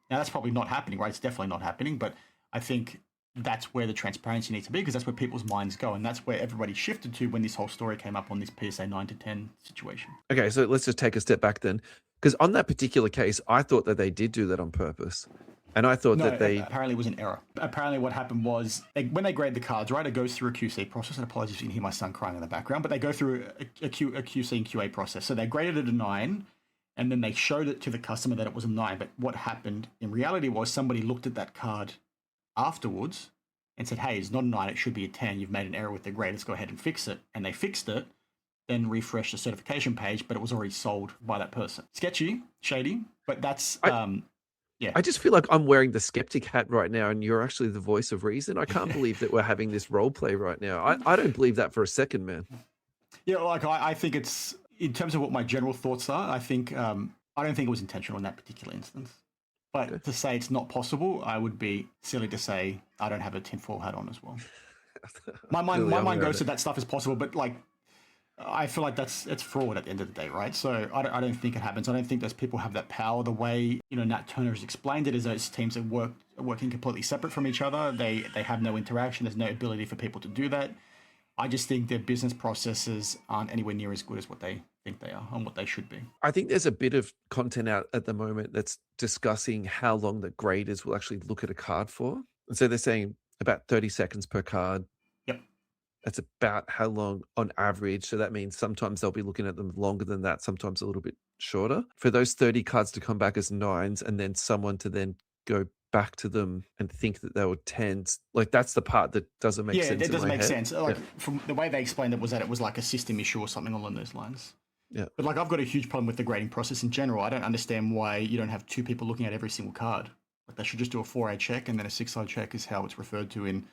Now, that's probably not happening, right? It's definitely not happening, but I think that's where the transparency needs to be, because that's where people's minds go, and that's where everybody shifted to when this whole story came up on this PSA 9 to 10 situation. Okay, so let's just take a step back then. Because on that particular case, I thought that they did do that on purpose. And I thought that they... apparently it was an error. Apparently what happened was, when they grade the cards, right, it goes through a QC process. And apologies if you can hear my son crying in the background, but they go through a QC and QA process. So they graded it a 9, and then they showed it to the customer that it was a 9. But what happened in reality was somebody looked at that card afterwards and said, hey, it's not a 9, it should be a 10. You've made an error with the grade. Let's go ahead and fix it. And they fixed it, then refresh the certification page, but it was already sold by that person. Sketchy, shady, but that's yeah. I just feel like I'm wearing the skeptic hat right now, and you're actually the voice of reason. I can't believe that we're having this role play right now. I don't believe that for a second, man. Yeah, like I think it's, in terms of what my general thoughts are, I think I don't think it was intentional in that particular instance. But Okay. to say it's not possible, I would be silly to say I don't have a tinfoil hat on as well. My mind goes to that stuff is possible, but like I feel like it's fraud at the end of the day, right? So I don't think it happens. I don't think those people have that power. The way, you know, Nat Turner has explained it is those teams are working completely separate from each other. They have no interaction. There's no ability for people to do that. I just think their business processes aren't anywhere near as good as what they think they are and what they should be. I think there's a bit of content out at the moment that's discussing how long the graders will actually look at a card for. And so they're saying about 30 seconds per card. Yep. That's about how long on average. So that means sometimes they'll be looking at them longer than that, sometimes a little bit shorter. For those 30 cards to come back as 9s and then someone to then go back to them and think that they were 10s, like that's the part that doesn't make sense. Yeah, that doesn't make head. sense. Like from the way they explained it was that it was like a system issue or something along those lines. Yeah. But like I've got a huge problem with the grading process in general. I don't understand why you don't have 2 people looking at every single card. Like they should just do a 4A check and then a 6A check is how it's referred to in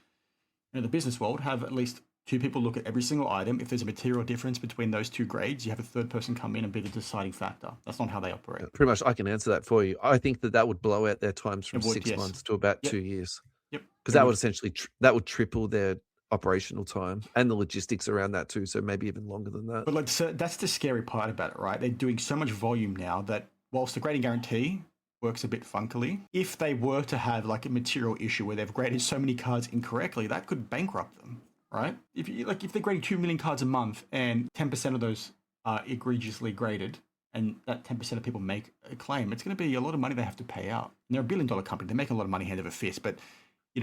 the business world. Have at least 2 people look at every single item. If there's a material difference between those 2 grades, you have a third person come in and be the deciding factor. That's not how they operate. Yeah, pretty much I can answer that for you. I think that would blow out their times from 6 months to about 2 years. Yep. Because that would essentially that would triple their operational time and the logistics around that too. So maybe even longer than that. But like, so that's the scary part about it, right? They're doing so much volume now that whilst the grading guarantee works a bit funkily, if they were to have like a material issue where they've graded so many cards incorrectly, that could bankrupt them, right? If they're grading 2 million cards a month and 10% of those are egregiously graded, and that 10% of people make a claim, it's going to be a lot of money they have to pay out. And they're a $1 billion company; they make a lot of money hand over fist. But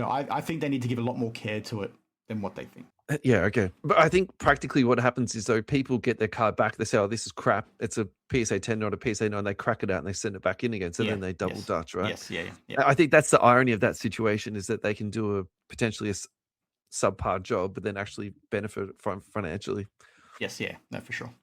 I think they need to give a lot more care to it than what they think. Yeah, okay. But I think practically what happens is though people get their card back, they say, oh, this is crap. It's a PSA 10, not a PSA 9. They crack it out and they send it back in again. So then they double dutch, right? Yes, yeah. I think that's the irony of that situation is that they can do potentially a subpar job, but then actually benefit from financially. Yes, yeah, no, for sure.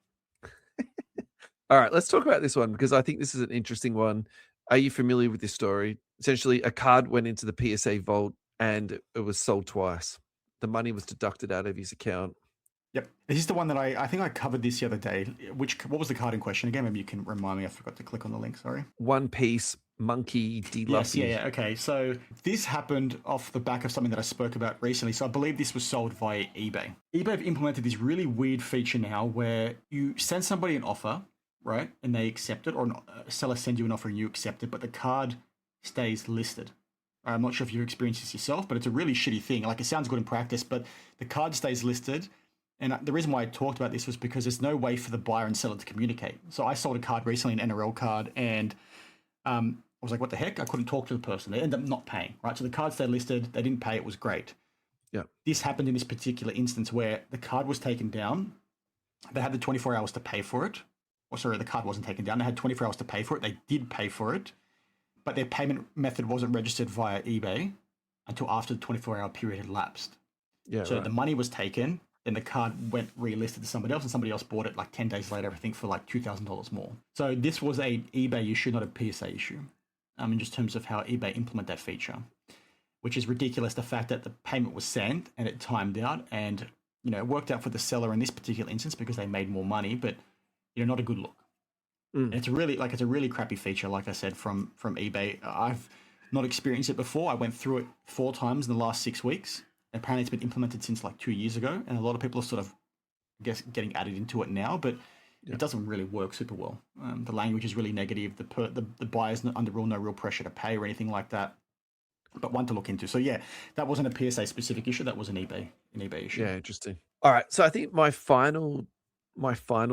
All right, let's talk about this one because I think this is an interesting one. Are you familiar with this story? Essentially, a card went into the PSA Vault and it was sold twice. The money was deducted out of his account. Yep. This is the one that I think I covered this the other day. What was the card in question again? Maybe you can remind me. I forgot to click on the link, sorry. One Piece Monkey D. Luffy. Yes, yeah. Okay, so this happened off the back of something that I spoke about recently. So I believe this was sold via eBay. eBay have implemented this really weird feature now where you send somebody an offer, right, and they accept it, or a seller sends you an offer and you accept it, but the card stays listed. I'm not sure if you've experienced this yourself, but it's a really shitty thing. Like, it sounds good in practice, but the card stays listed. And the reason why I talked about this was because there's no way for the buyer and seller to communicate. So I sold a card recently, an NRL card, and I was like, what the heck? I couldn't talk to the person. They ended up not paying, right? So the card stayed listed. They didn't pay. It was great. Yeah. This happened in this particular instance where the card was taken down. They had the 24 hours to pay for it. Or sorry, the card wasn't taken down. They had 24 hours to pay for it. They did pay for it, but their payment method wasn't registered via eBay until after the 24-hour period had lapsed. Yeah. So the money was taken, then the card went relisted to somebody else, and somebody else bought it like 10 days later, I think, for like $2,000 more. So this was a eBay issue, not a PSA issue, in just terms of how eBay implement that feature, which is ridiculous. The fact that the payment was sent and it timed out, and it worked out for the seller in this particular instance because they made more money, but not a good look. And it's a really crappy feature, like I said, from eBay. I've not experienced it before. I went through it 4 times in the last 6 weeks. Apparently it's been implemented since like 2 years ago, and a lot of people are sort of, I guess, getting added into it now, but it doesn't really work super well. The language is really negative. The buyer's under no real pressure to pay or anything like that, but one to look into. So yeah, that wasn't a PSA specific issue. That was an eBay issue. Yeah, interesting. All right, so I think my final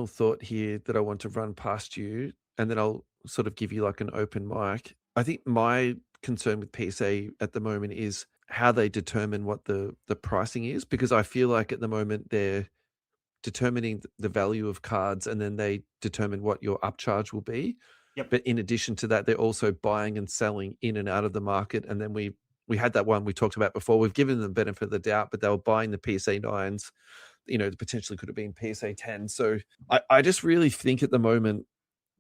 thought here that I want to run past you, and then I'll sort of give you like an open mic. I think my concern with PSA at the moment is how they determine what the pricing is, because I feel like at the moment they're determining the value of cards and then they determine what your upcharge will be. Yep. But in addition to that, they're also buying and selling in and out of the market, and then we we had that one we talked about before. We've given them the benefit of the doubt, but they were buying the PSA 9s, potentially could have been PSA 10. So I just really think at the moment,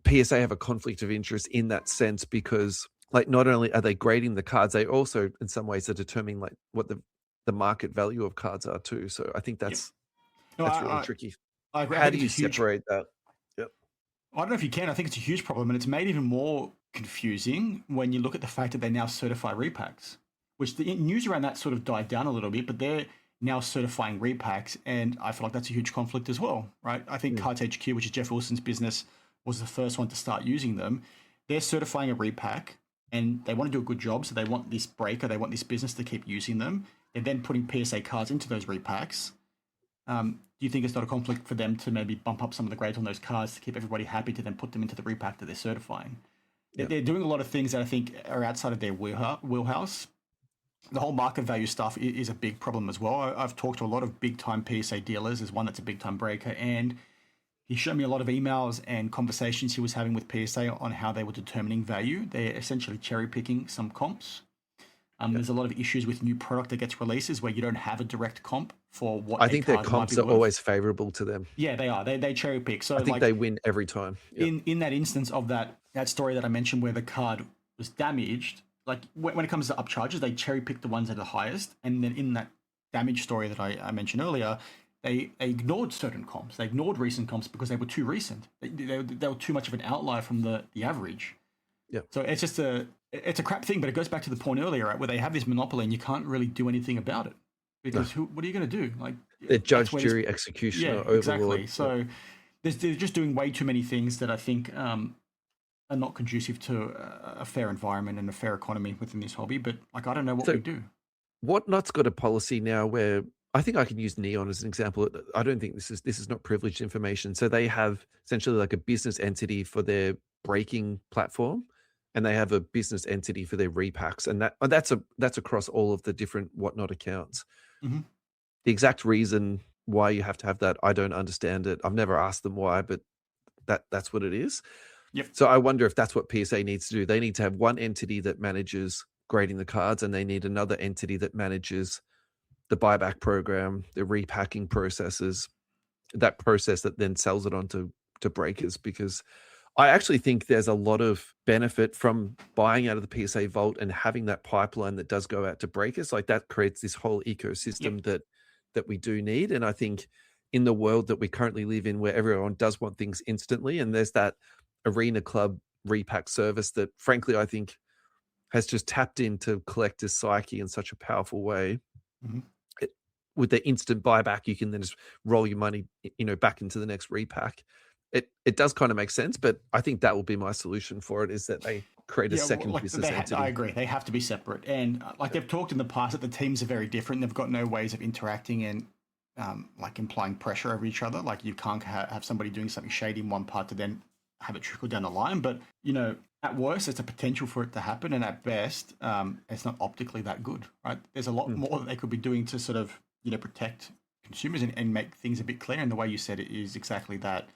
PSA have a conflict of interest in that sense because like not only are they grading the cards, they also in some ways are determining like what the market value of cards are too. So I think Yep. that's No, that's really tricky. I agree. I How think do it's a you huge. separate that? Yep. I don't know if you can. I think it's a huge problem, and it's made even more confusing when you look at the fact that they now certify repacks, which the news around that sort of died down a little bit, but they're now certifying repacks, and I feel like that's a huge conflict as well, right? I think Cards HQ, which is Jeff Wilson's business, was the first one to start using them. They're certifying a repack, and they want to do a good job, so they want this breaker, they want this business to keep using them. They're then putting PSA cards into those repacks. Do you think it's not a conflict for them to maybe bump up some of the grades on those cards to keep everybody happy to then put them into the repack that they're certifying? Yeah. They're doing a lot of things that I think are outside of their wheelhouse. The whole market value stuff is a big problem as well. I've talked to a lot of big time PSA dealers. There's one that's a big time breaker, and he showed me a lot of emails and conversations he was having with PSA on how they were determining value. They're essentially cherry picking some comps. There's a lot of issues with new product that gets releases where you don't have a direct comp for what I think their comps are always favorable to them. Yeah, they are. They cherry pick. So I think they win every time. Yep. In that instance of that story that I mentioned where the card was damaged, like when it comes to upcharges, they cherry pick the ones that are the highest. And then in that damage story that I mentioned earlier, they ignored certain comps. They ignored recent comps because they were too recent. They were too much of an outlier from the average. Yeah. So it's just it's a crap thing, but it goes back to the point earlier, right, where they have this monopoly and you can't really do anything about it because what are you going to do? Like they're judge, jury, executioner. Yeah, exactly. So they're just doing way too many things that I think are not conducive to a fair environment and a fair economy within this hobby. But like, I don't know what we do. Whatnot's got a policy now where I think I can use Neon as an example. I don't think this is not privileged information. So they have essentially like a business entity for their breaking platform, and they have a business entity for their repacks, and that's across all of the different Whatnot accounts. Mm-hmm. The exact reason why you have to have that, I don't understand it. I've never asked them why, but that's what it is. Yep. So I wonder if that's what PSA needs to do. They need to have one entity that manages grading the cards, and they need another entity that manages the buyback program, the repacking processes, that process that then sells it on to breakers, because I actually think there's a lot of benefit from buying out of the PSA Vault and having that pipeline that does go out to breakers. Like that creates this whole ecosystem that we do need. And I think in the world that we currently live in, where everyone does want things instantly, and there's that Arena Club repack service that frankly I think has just tapped into collectors' psyche in such a powerful way. Mm-hmm. With the instant buyback, you can then just roll your money, back into the next repack. It does kind of make sense, but I think that will be my solution for it, is that they create a second business entity. I agree. They have to be separate. And like they've talked in the past that the teams are very different. They've got no ways of interacting and like implying pressure over each other. Like you can't have somebody doing something shady in one part to then have it trickle down the line. But, at worst, there's a potential for it to happen. And at best, it's not optically that good, right? There's a lot more that they could be doing to sort of, protect consumers and make things a bit clearer. And the way you said it is exactly that.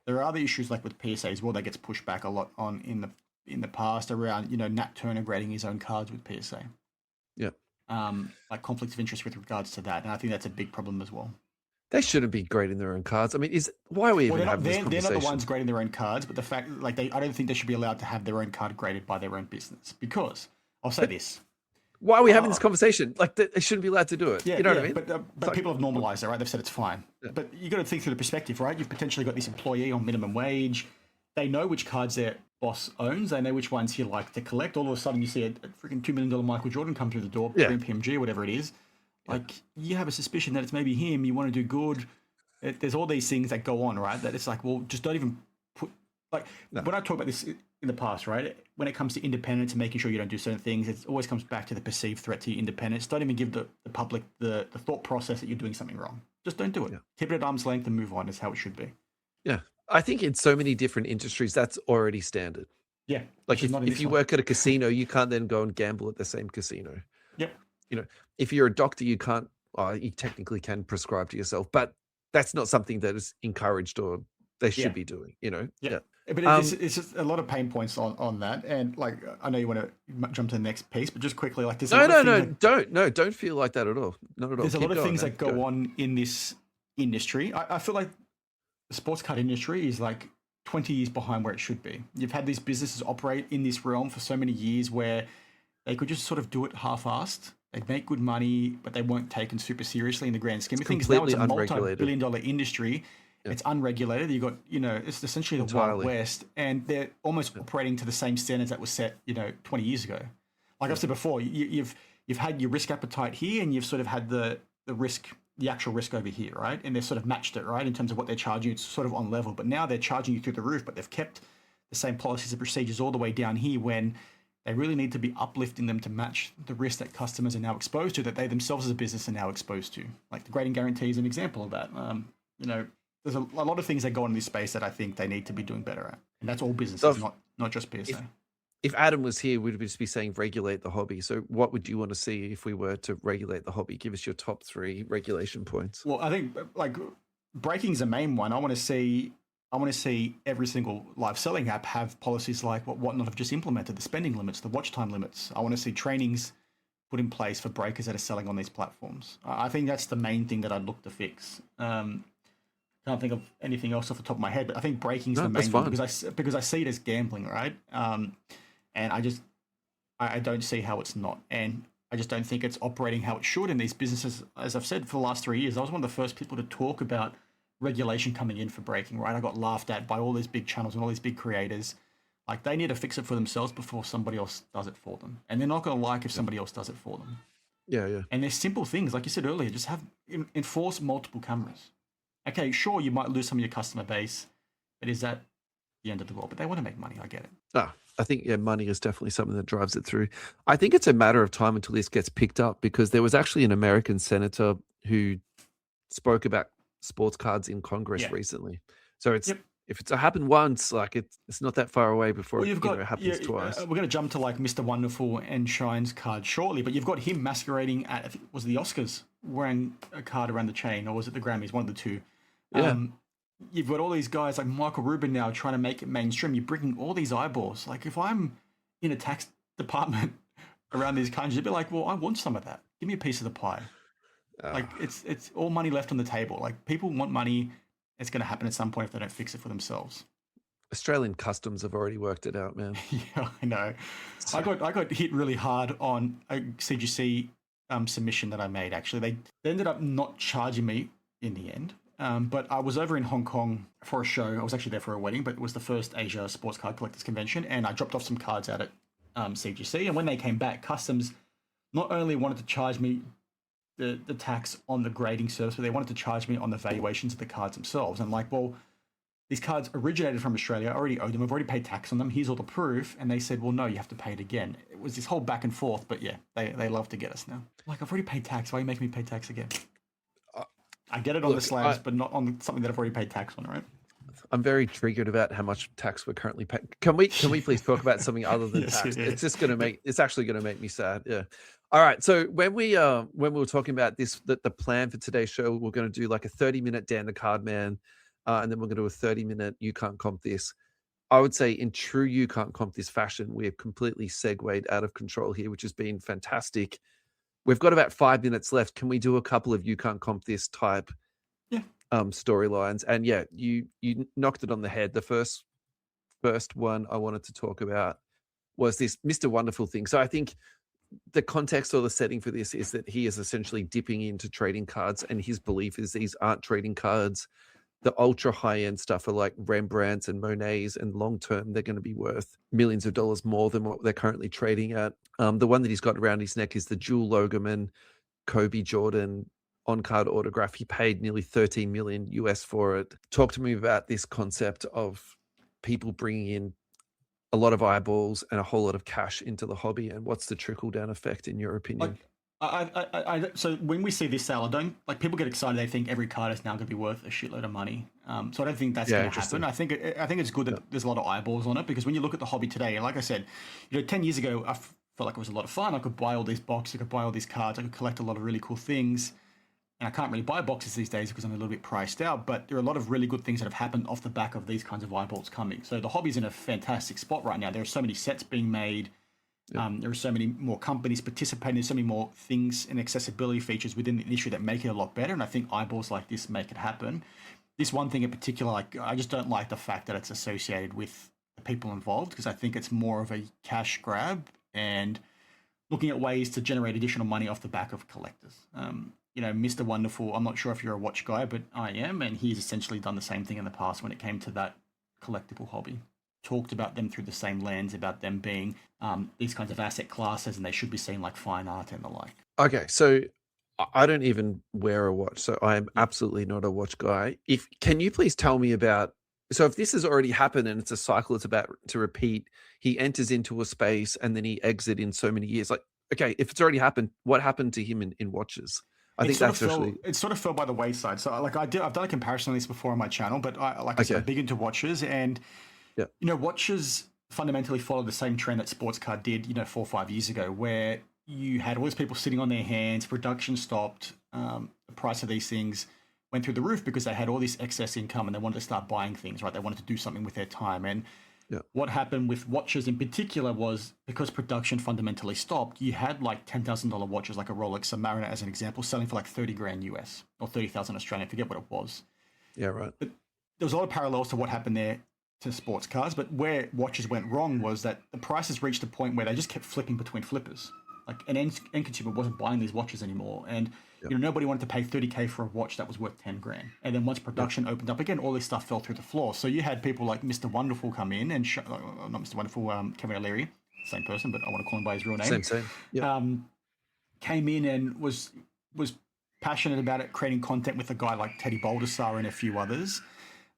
There are other issues like with PSA as well that gets pushed back a lot on in the past around, Nat Turner grading his own cards with PSA. Yeah. Like conflicts of interest with regards to that. And I think that's a big problem as well. They shouldn't be grading their own cards. I mean, why are we even having this conversation? They're not the ones grading their own cards, but the fact, like, I don't think they should be allowed to have their own card graded by their own business, because I'll say this. Why are we having this conversation? Like, they shouldn't be allowed to do it. Yeah, you know what I mean? But people have normalized it, right? They've said it's fine. Yeah. But you got to think through the perspective, right? You've potentially got this employee on minimum wage. They know which cards their boss owns. They know which ones he like to collect. All of a sudden, you see a freaking $2 million Michael Jordan come through the door, Green PMG, or whatever it is. Like, you have a suspicion that it's maybe him. You want to do good. There's all these things that go on, right? That it's like, well, just don't even put... Like, when I talk about this in the past, right? When it comes to independence and making sure you don't do certain things, it always comes back to the perceived threat to your independence. Don't even give the public the thought process that you're doing something wrong. Just don't do it. Yeah. Keep it at arm's length and move on is how it should be. Yeah. I think in so many different industries, that's already standard. Yeah. Like if you work at a casino, you can't then go and gamble at the same casino. Yep. If you're a doctor, you can't, you technically can prescribe to yourself, but that's not something that is encouraged or they should be doing, Yeah. But it's just a lot of pain points on that. And like, I know you want to jump to the next piece, but just quickly, like, there's a lot of things don't feel like that at all. Not at all. there's a lot Keep of going, things man. that go on in this industry. I feel like the sports card industry is like 20 years behind where it should be. You've had these businesses operate in this realm for so many years where they could just sort of do it half-assed. They'd make good money, but they weren't taken super seriously in the grand scheme of things. Now it's a multi-billion-dollar industry. Yeah. It's unregulated. You got, it's essentially the Wild West, and they're almost operating to the same standards that was set, 20 years ago. Like I've said before, you've had your risk appetite here, and you've sort of had the risk, the actual risk over here, right? And they've sort of matched it, right, in terms of what they're charging you. It's sort of on level, but now they're charging you through the roof, but they've kept the same policies and procedures all the way down here when they really need to be uplifting them to match the risk that customers are now exposed to, that they themselves as a business are now exposed to. Like the grading guarantee is an example of that. There's a lot of things that go on in this space that I think they need to be doing better at. And that's all businesses, not just PSA. If Adam was here, we'd just be saying regulate the hobby. So what would you want to see if we were to regulate the hobby? Give us your top 3 regulation points. Well, I think like breaking's the main one. I want to see every single live selling app have policies like what Whatnot have just implemented, the spending limits, the watch time limits. I want to see trainings put in place for breakers that are selling on these platforms. I think that's the main thing that I'd look to fix. Can't think of anything else off the top of my head, but I think breaking's the main one because I see it as gambling, right? And I don't see how it's not, and I just don't think it's operating how it should in these businesses. As I've said for the last 3 years, I was one of the first people to talk about regulation coming in for breaking, right? I got laughed at by all these big channels and all these big creators. Like, they need to fix it for themselves before somebody else does it for them, and they're not going to like if somebody else does it for them. Yeah. And there's simple things, like you said earlier, just enforce multiple cameras. Okay, sure, you might lose some of your customer base, but is that the end of the world? But they want to make money. I get it. I think money is definitely something that drives it through. I think it's a matter of time until this gets picked up, because there was actually an American senator who spoke about sports cards in Congress recently. So it's if it's happened once, like it's not that far away before it happens twice. We're going to jump to like Mr. Wonderful and Shine's card shortly, but you've got him masquerading at, I think it was the Oscars, wearing a card around the chain, or was it the Grammys? One of the two. Yeah. You've got all these guys like Michael Rubin now trying to make it mainstream. You're bringing all these eyeballs. Like, if I'm in a tax department around these countries, you'd be like, well, I want some of that. Give me a piece of the pie. Like, it's all money left on the table. Like, people want money. It's going to happen at some point if they don't fix it for themselves. Australian customs have already worked it out, man. Yeah, I know. I got hit really hard on a CGC submission that I made, actually. They ended up not charging me in the end. But I was over in Hong Kong for a show. I was actually there for a wedding, but it was the first Asia Sports Card Collectors Convention, and I dropped off some cards out at CGC. And when they came back, customs not only wanted to charge me the tax on the grading service, but they wanted to charge me on the valuations of the cards themselves. And I'm like, well, these cards originated from Australia. I already owe them. I've already paid tax on them. Here's all the proof. And they said, well, no, you have to pay it again. It was this whole back and forth, but yeah, they love to get us now. Like, I've already paid tax. Why are you making me pay tax again? I get it on the slabs, but not on something that I've already paid tax on, right? I'm very triggered about how much tax we're currently paying. Can we please talk about something other than tax? Yeah. It's actually going to make me sad. Yeah. All right. So when we were talking about this, the plan for today's show, we're going to do like a 30-minute Dan the Card Man, and then we're going to do a 30-minute You Can't Comp This. I would say in true You Can't Comp This fashion, we have completely segued out of control here, which has been fantastic. We've got about 5 minutes left. Can we do a couple of You Can't Comp This type storylines? And yeah, you knocked it on the head. The first one I wanted to talk about was this Mr. Wonderful thing. So I think the context or the setting for this is that he is essentially dipping into trading cards, and his belief is these aren't trading cards. The ultra high-end stuff are like Rembrandts and Monets, and long-term, they're going to be worth millions of dollars more than what they're currently trading at. The one that he's got around his neck is the Jewel Logerman, Kobe Jordan on-card autograph. He paid nearly $13 million US for it. Talk to me about this concept of people bringing in a lot of eyeballs and a whole lot of cash into the hobby, and what's the trickle-down effect in your opinion? So when we see this sale, I don't like people get excited. They think every card is now going to be worth a shitload of money. So I don't think that's going to happen. I think it's good that there's a lot of eyeballs on it, because when you look at the hobby today, and like I said, 10 years ago, I felt like it was a lot of fun. I could buy all these boxes, I could buy all these cards, I could collect a lot of really cool things. and I can't really buy boxes these days because I'm a little bit priced out, but there are a lot of really good things that have happened off the back of these kinds of eyeballs coming. So the hobby's in a fantastic spot right now. There are so many sets being made. There are so many more companies participating. There's so many more things and accessibility features within the industry that make it a lot better. And I think eyeballs like this make it happen. This one thing in particular, like, I just don't like the fact that it's associated with the people involved, because I think it's more of a cash grab and looking at ways to generate additional money off the back of collectors. Mr. Wonderful, I'm not sure if you're a watch guy, but I am, and he's essentially done the same thing in the past when it came to that collectible hobby. Talked about them through the same lens, about them being these kinds of asset classes, and they should be seen like fine art and the like. Okay, so I don't even wear a watch, so I am absolutely not a watch guy. Can you please tell me about, so if this has already happened and it's a cycle it's about to repeat, he enters into a space and then he exits in so many years. Like, okay, if it's already happened, what happened to him in watches? It sort of fell by the wayside. So like I've done a comparison on this before on my channel, but I said, I'm big into watches, and watches fundamentally follow the same trend that sports car did, 4 or 5 years ago, where you had all these people sitting on their hands, production stopped, the price of these things went through the roof because they had all this excess income and they wanted to start buying things, right? They wanted to do something with their time. And what happened with watches in particular was, because production fundamentally stopped, you had like $10,000 watches, like a Rolex Submariner as an example, selling for like 30 grand US or 30,000 Australian, I forget what it was. Yeah, right. But there was a lot of parallels to what happened there to sports cars, but where watches went wrong was that the prices reached a point where they just kept flipping between flippers. Like an end consumer wasn't buying these watches anymore, and nobody wanted to pay 30K for a watch that was worth 10 grand. And then once production opened up again, all this stuff fell through the floor. So you had people like Mr. Wonderful come in and not Mr. Wonderful, Kevin O'Leary, same person, but I want to call him by his real name. Same. Yeah. Came in and was passionate about it, creating content with a guy like Teddy Baldessar and a few others.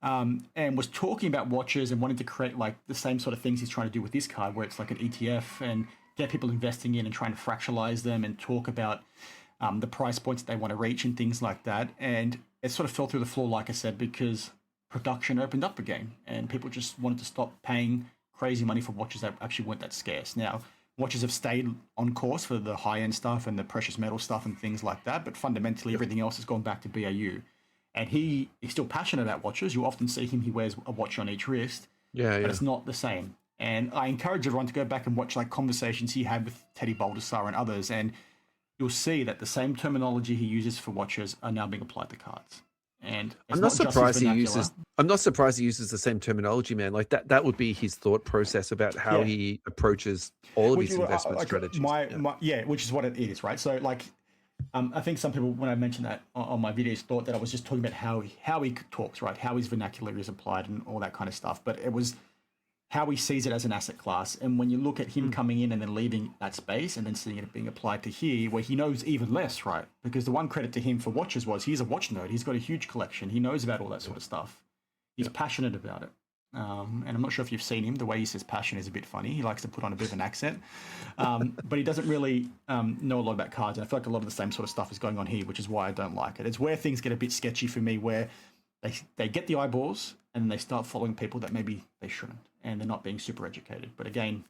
And was talking about watches and wanting to create like the same sort of things he's trying to do with this card, where it's like an ETF, and get people investing in and trying to fractionalize them and talk about the price points that they want to reach and things like that. And it sort of fell through the floor, like I said, because production opened up again and people just wanted to stop paying crazy money for watches that actually weren't that scarce. Now, watches have stayed on course for the high-end stuff and the precious metal stuff and things like that, but fundamentally everything else has gone back to BAU. And he is still passionate about watches. You often see him, he wears a watch on each wrist, but it's not the same. And I encourage everyone to go back and watch like conversations he had with Teddy Baldessar and others, and you'll see that the same terminology he uses for watches are now being applied to cards. And I'm not surprised he uses the same terminology, man. Like that would be his thought process about how he approaches all of his investment strategies. Which is what it is, right? So like, I think some people, when I mentioned that on my videos, thought that I was just talking about how he talks, right? How his vernacular is applied and all that kind of stuff. But it was how he sees it as an asset class. And when you look at him coming in and then leaving that space and then seeing it being applied to here, where he knows even less, right? Because the one credit to him for watches was he's a watch nerd. He's got a huge collection. He knows about all that sort of stuff. He's passionate about it. And I'm not sure if you've seen him. The way he says passion is a bit funny. He likes to put on a bit of an accent. But he doesn't really know a lot about cards. And I feel like a lot of the same sort of stuff is going on here, which is why I don't like it. It's where things get a bit sketchy for me, where they get the eyeballs and then they start following people that maybe they shouldn't. And they're not being super educated. But again,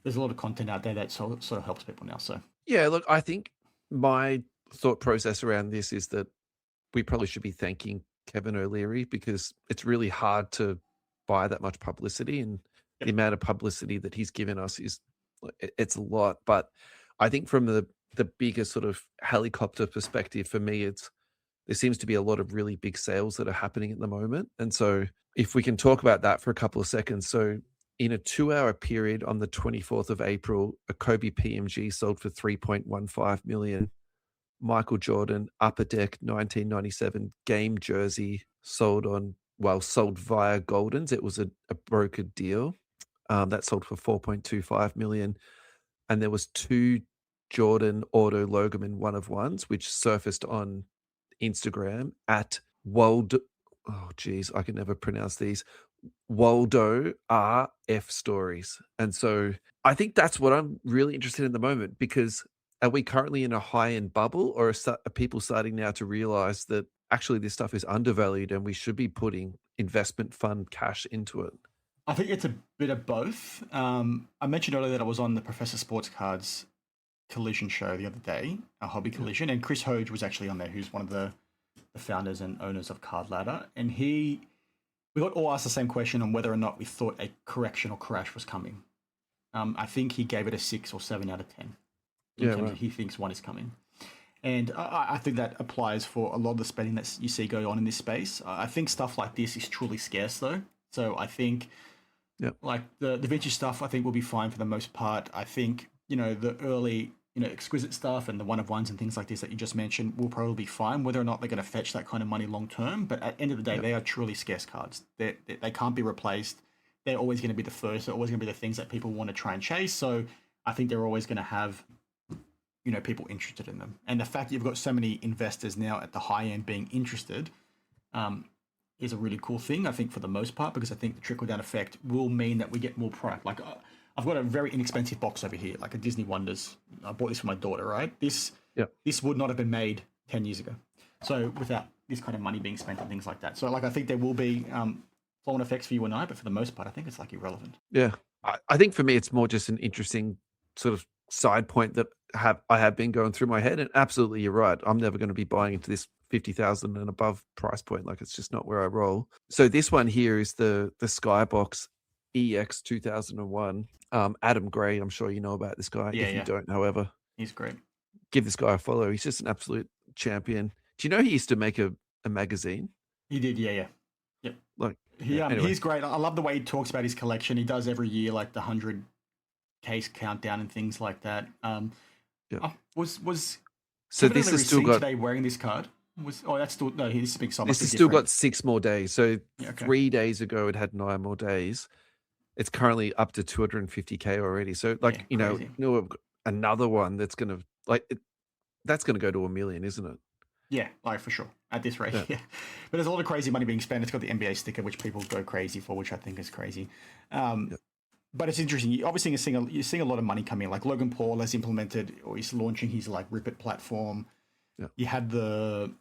there's a lot of content out there that sort of helps people now. So yeah, look, I think my thought process around this is that we probably should be thanking Kevin O'Leary, because it's really hard to buy that much publicity, and the amount of publicity that he's given us it's a lot. But I think from the bigger sort of helicopter perspective, for me, there seems to be a lot of really big sales that are happening at the moment. And so if we can talk about that for a couple of seconds. So in a 2-hour period on the 24th of April, a Kobe PMG sold for 3.15 million. Michael Jordan Upper Deck 1997 game jersey sold via Goldens. It was a brokered deal. That sold for 4.25 million. And there was 2 Jordan Auto Logoman 1-of-1s, which surfaced on Instagram at I can never pronounce these, Waldo RF Stories. And so I think that's what I'm really interested in at the moment, because are we currently in a high-end bubble, or are people starting now to realize that actually this stuff is undervalued and we should be putting investment fund cash into it? I think it's a bit of both. I mentioned earlier that I was on the Professor Sports Cards Collision show the other day, a Hobby Collision, and Chris Hoge was actually on there, who's one of the founders and owners of Card Ladder, and we got all asked the same question on whether or not we thought a correction or crash was coming. I think he gave it a 6 or 7 out of 10 in terms of he thinks one is coming. And I think that applies for a lot of the spending that you see going on in this space. I think stuff like this is truly scarce, though. So I think, like the vintage stuff, I think will be fine for the most part. I think, the early, exquisite stuff and the one-of-ones and things like this that you just mentioned will probably be fine, whether or not they're going to fetch that kind of money long term. But at the end of the day, they are truly scarce cards. They can't be replaced. They're always going to be the first. They're always going to be the things that people want to try and chase. So I think they're always going to have, people interested in them. And the fact that you've got so many investors now at the high end being interested is a really cool thing, I think, for the most part, because I think the trickle-down effect will mean that we get more product. Like, I've got a very inexpensive box over here, like a Disney Wonders. I bought this for my daughter, right? This would not have been made 10 years ago. So without this kind of money being spent on things like that. So, like, I think there will be flow-on effects for you and I, but for the most part, I think it's, like, irrelevant. Yeah. I think for me, it's more just an interesting sort of side point that I have been going through my head. And absolutely, you're right. I'm never going to be buying into this 50,000 and above price point. Like, it's just not where I roll. So this one here is the Skybox EX 2001. Adam Gray, I'm sure you know about this guy. If you don't, however, he's great. Give this guy a follow. He's just an absolute champion. Do you know he used to make a magazine? He did, Yep. Like, anyway. He's great. I love the way he talks about his collection. He does every year, like the 100 case countdown and things like that. So this has still got today wearing this card. That's still no. This is being sold. This has still got 6 more days. So 3 days ago it had 9 more days. It's currently up to 250K already. So like another one that's gonna that's gonna go to 1 million, isn't it? Yeah, like for sure at this rate. Yeah. But there's a lot of crazy money being spent. It's got the NBA sticker, which people go crazy for, which I think is crazy. But it's interesting. Obviously, you're seeing a lot of money coming in. Like Logan Paul has implemented, or he's launching his like Rip It platform. Yeah. You had the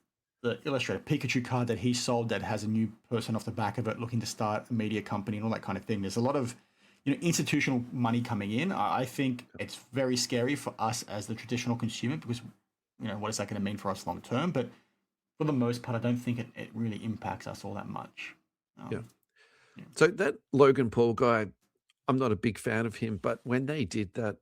Illustrator Pikachu card that he sold that has a new person off the back of it looking to start a media company and all that kind of thing. There's a lot of institutional money coming in. I think it's very scary for us as the traditional consumer because what is that going to mean for us long term? But for the most part, I don't think it really impacts us all that much. So that Logan Paul guy, I'm not a big fan of him, but when they did that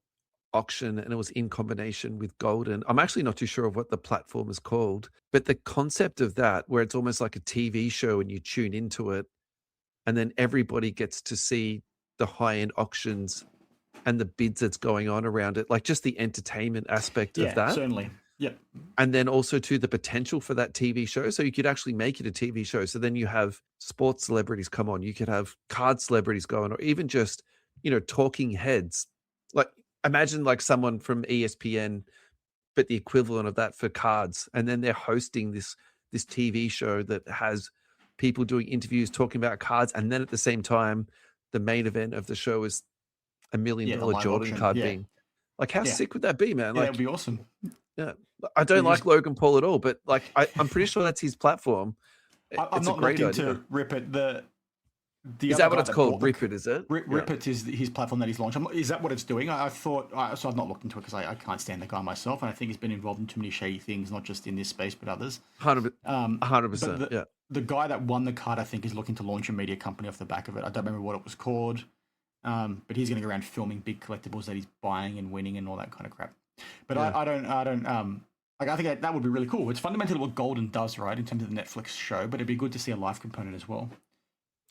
auction and it was in combination with Golden, I'm actually not too sure of what the platform is called, but the concept of that, where it's almost like a TV show and you tune into it and then everybody gets to see the high-end auctions and the bids that's going on around it, like just the entertainment aspect of that. Certainly. Yeah. And then also to the potential for that TV show. So you could actually make it a TV show. So then you have sports celebrities come on, you could have card celebrities go on, or even just, talking heads. Like imagine like someone from ESPN, but the equivalent of that for cards. And then they're hosting this TV show that has people doing interviews, talking about cards. And then at the same time, the main event of the show is $1 million Jordan card being like, how sick would that be, man? Like, that'd be awesome. Yeah. I don't like Logan Paul at all, but like, I'm pretty sure that's his platform. I'm not looking into Rip It. Is that what it's called? Rip It, is it? Rip It is his platform that he's launched. Is that what it's doing? I thought, so I've not looked into it because I can't stand the guy myself. And I think he's been involved in too many shady things, not just in this space, but others. 100%. Yeah. The guy that won the card, I think, is looking to launch a media company off the back of it. I don't remember what it was called. But he's going to go around filming big collectibles that he's buying and winning and all that kind of crap. But I don't. I think that would be really cool. It's fundamentally what Golden does, right, in terms of the Netflix show. But it'd be good to see a live component as well.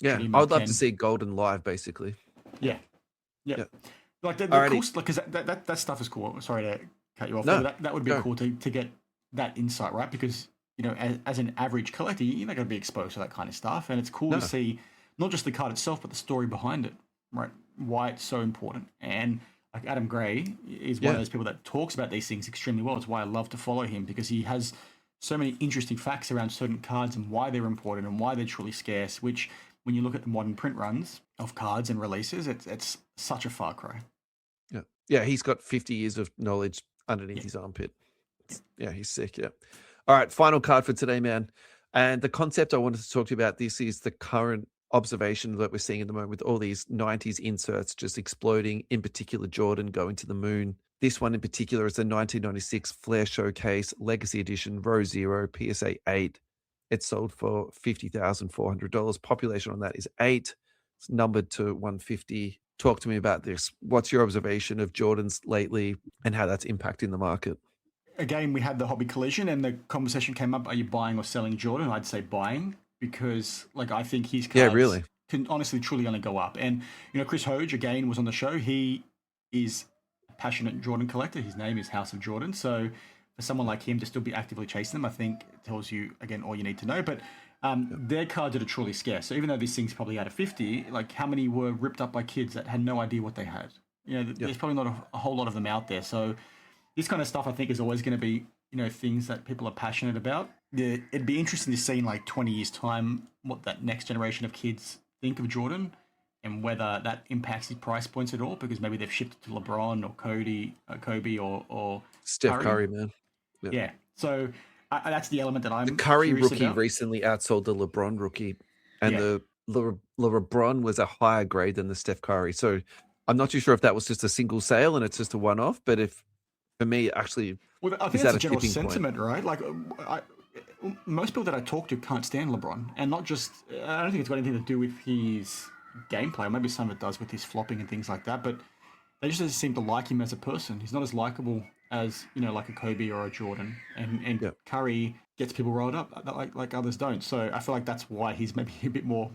Yeah, I would love to see Golden live, basically. Yeah. Like the cool, because that stuff is cool. Sorry to cut you off. No, that would be cool to get that insight, right? Because as an average collector, you're not going to be exposed to that kind of stuff, and it's cool to see not just the card itself, but the story behind it, right? Why it's so important. And like Adam Gray is one of those people that talks about these things extremely well. It's why I love to follow him, because he has so many interesting facts around certain cards and why they're important and why they're truly scarce, which when you look at the modern print runs of cards and releases, it's such a far cry. Yeah, he's got 50 years of knowledge underneath his armpit. Yeah, he's sick, All right, final card for today, man. And the concept I wanted to talk to you about, this is the current observation that we're seeing at the moment with all these 90s inserts just exploding, in particular Jordan going to the moon. This one in particular is the 1996 Flair Showcase Legacy Edition Row Zero PSA 8. It sold for $50,400. Population on that is 8. It's numbered to 150. Talk to me about this. What's your observation of Jordans lately and how that's impacting the market? Again, we had the hobby collision and the conversation came up, are you buying or selling Jordan? I'd say buying, because like I think his cards really can honestly truly only go up. And Chris Hoge again was on the show. He is a passionate Jordan collector. His name is House of Jordan. So for someone like him to still be actively chasing them, I think it tells you again all you need to know. But their cards that are truly scarce. So even though this thing's probably out of 50, like how many were ripped up by kids that had no idea what they had? There's probably not a whole lot of them out there. So this kind of stuff, I think, is always going to be, things that people are passionate about. It'd be interesting to see in like 20 years' time what that next generation of kids think of Jordan and whether that impacts his price points at all, because maybe they've shifted to LeBron or Kobe or Steph Curry, man. Yeah. So that's the element that I'm the Curry rookie about. recently outsold the LeBron rookie, and the LeBron was a higher grade than the Steph Curry. So I'm not too sure if that was just a single sale and it's just a one-off, but if for me, actually, I think that's a general sentiment, right? Like, most people that I talk to can't stand LeBron, and not just. I don't think it's got anything to do with his gameplay. Or maybe some of it does with his flopping and things like that. But they just seem to like him as a person. He's not as likable as like a Kobe or a Jordan, and Curry gets people riled up like others don't. So I feel like that's why he's maybe a bit more.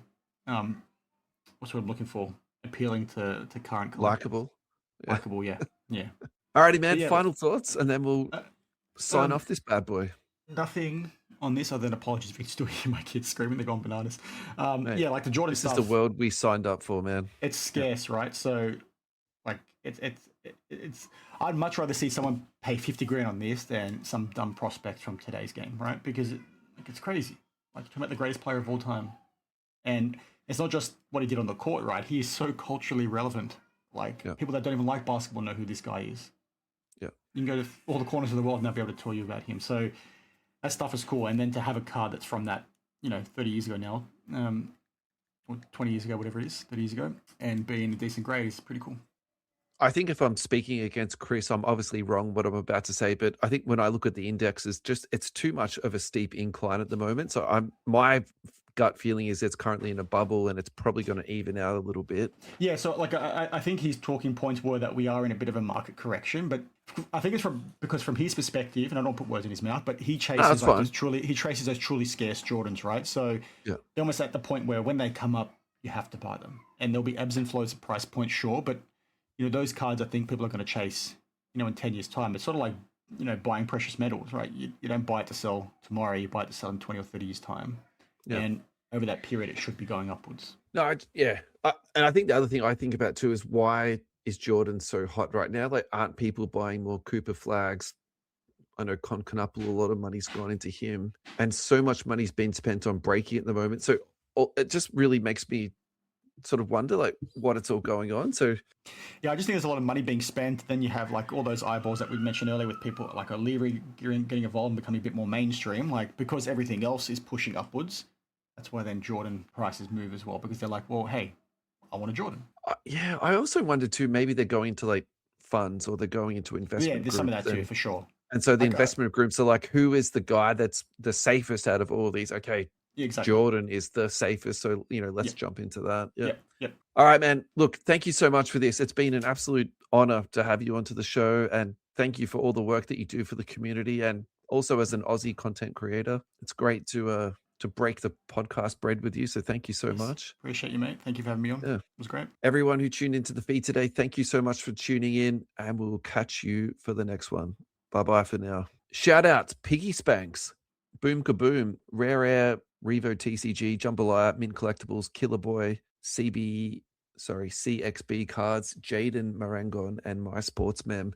What's what I'm looking for? Appealing to current likable. Likable, yeah. Alrighty, man. Final thoughts, and then we'll sign off this bad boy. Nothing on this other than apologies if you still hear my kids screaming. They're gone bananas. Like the Jordan stuff. This is the world we signed up for, man. It's scarce, right? So, like, it's. I'd much rather see someone pay 50 grand on this than some dumb prospect from today's game, right? Because it's crazy. Like, talking about the greatest player of all time, and it's not just what he did on the court, right? He is so culturally relevant. Like, people that don't even like basketball know who this guy is. Yeah. You can go to all the corners of the world and they'll be able to tell you about him. So that stuff is cool. And then to have a card that's from that, 30 years ago now, or 20 years ago, whatever it is, 30 years ago, and be in a decent grade is pretty cool. I think if I'm speaking against Chris, I'm obviously wrong what I'm about to say, but I think when I look at the indexes, it's too much of a steep incline at the moment. So my gut feeling is it's currently in a bubble and it's probably going to even out a little bit. Yeah, so like I think his talking points were that we are in a bit of a market correction, but I think it's because from his perspective, and I don't put words in his mouth, but he chases those truly scarce Jordans, right? So they're almost at the point where when they come up, you have to buy them, and there'll be ebbs and flows of price points, sure, but those cards I think people are going to chase, in 10 years' time. It's sort of like buying precious metals, right? You don't buy it to sell tomorrow, you buy it to sell in 20 or 30 years' time. Yeah. And over that period, it should be going upwards. No, and I think the other thing I think about too is why is Jordan so hot right now? Like, aren't people buying more Cooper flags? I know Con Knuckle, a lot of money's gone into him, and so much money's been spent on breaking at the moment. So it just really makes me sort of wonder like what it's all going on. So I just think there's a lot of money being spent. Then you have like all those eyeballs that we mentioned earlier with people like O'Leary getting involved and becoming a bit more mainstream, like because everything else is pushing upwards. That's why then Jordan prices move as well, because they're like, well, hey, I want a Jordan. I also wonder too, maybe they're going into like funds or they're going into investment there's groups, some of that too, for sure. And so the investment groups are like, who is the guy that's the safest out of all of these? Okay, exactly. Jordan is the safest, so let's jump into that. Yep. All right, man. Look, thank you so much for this. It's been an absolute honor to have you onto the show, and thank you for all the work that you do for the community, and also as an Aussie content creator. It's great to break the podcast bread with you. So thank you so much. Appreciate you, mate. Thank you for having me on. Yeah. It was great. Everyone who tuned into the feed today, thank you so much for tuning in, and we'll catch you for the next one. Bye-bye for now. Shout out Piggy Spanks, Boom Kaboom, Rare Air, Revo TCG, Jambalaya, Mint Collectibles, Killer Boy, CXB Cards, Jaden Marangon, and My Sports Mem.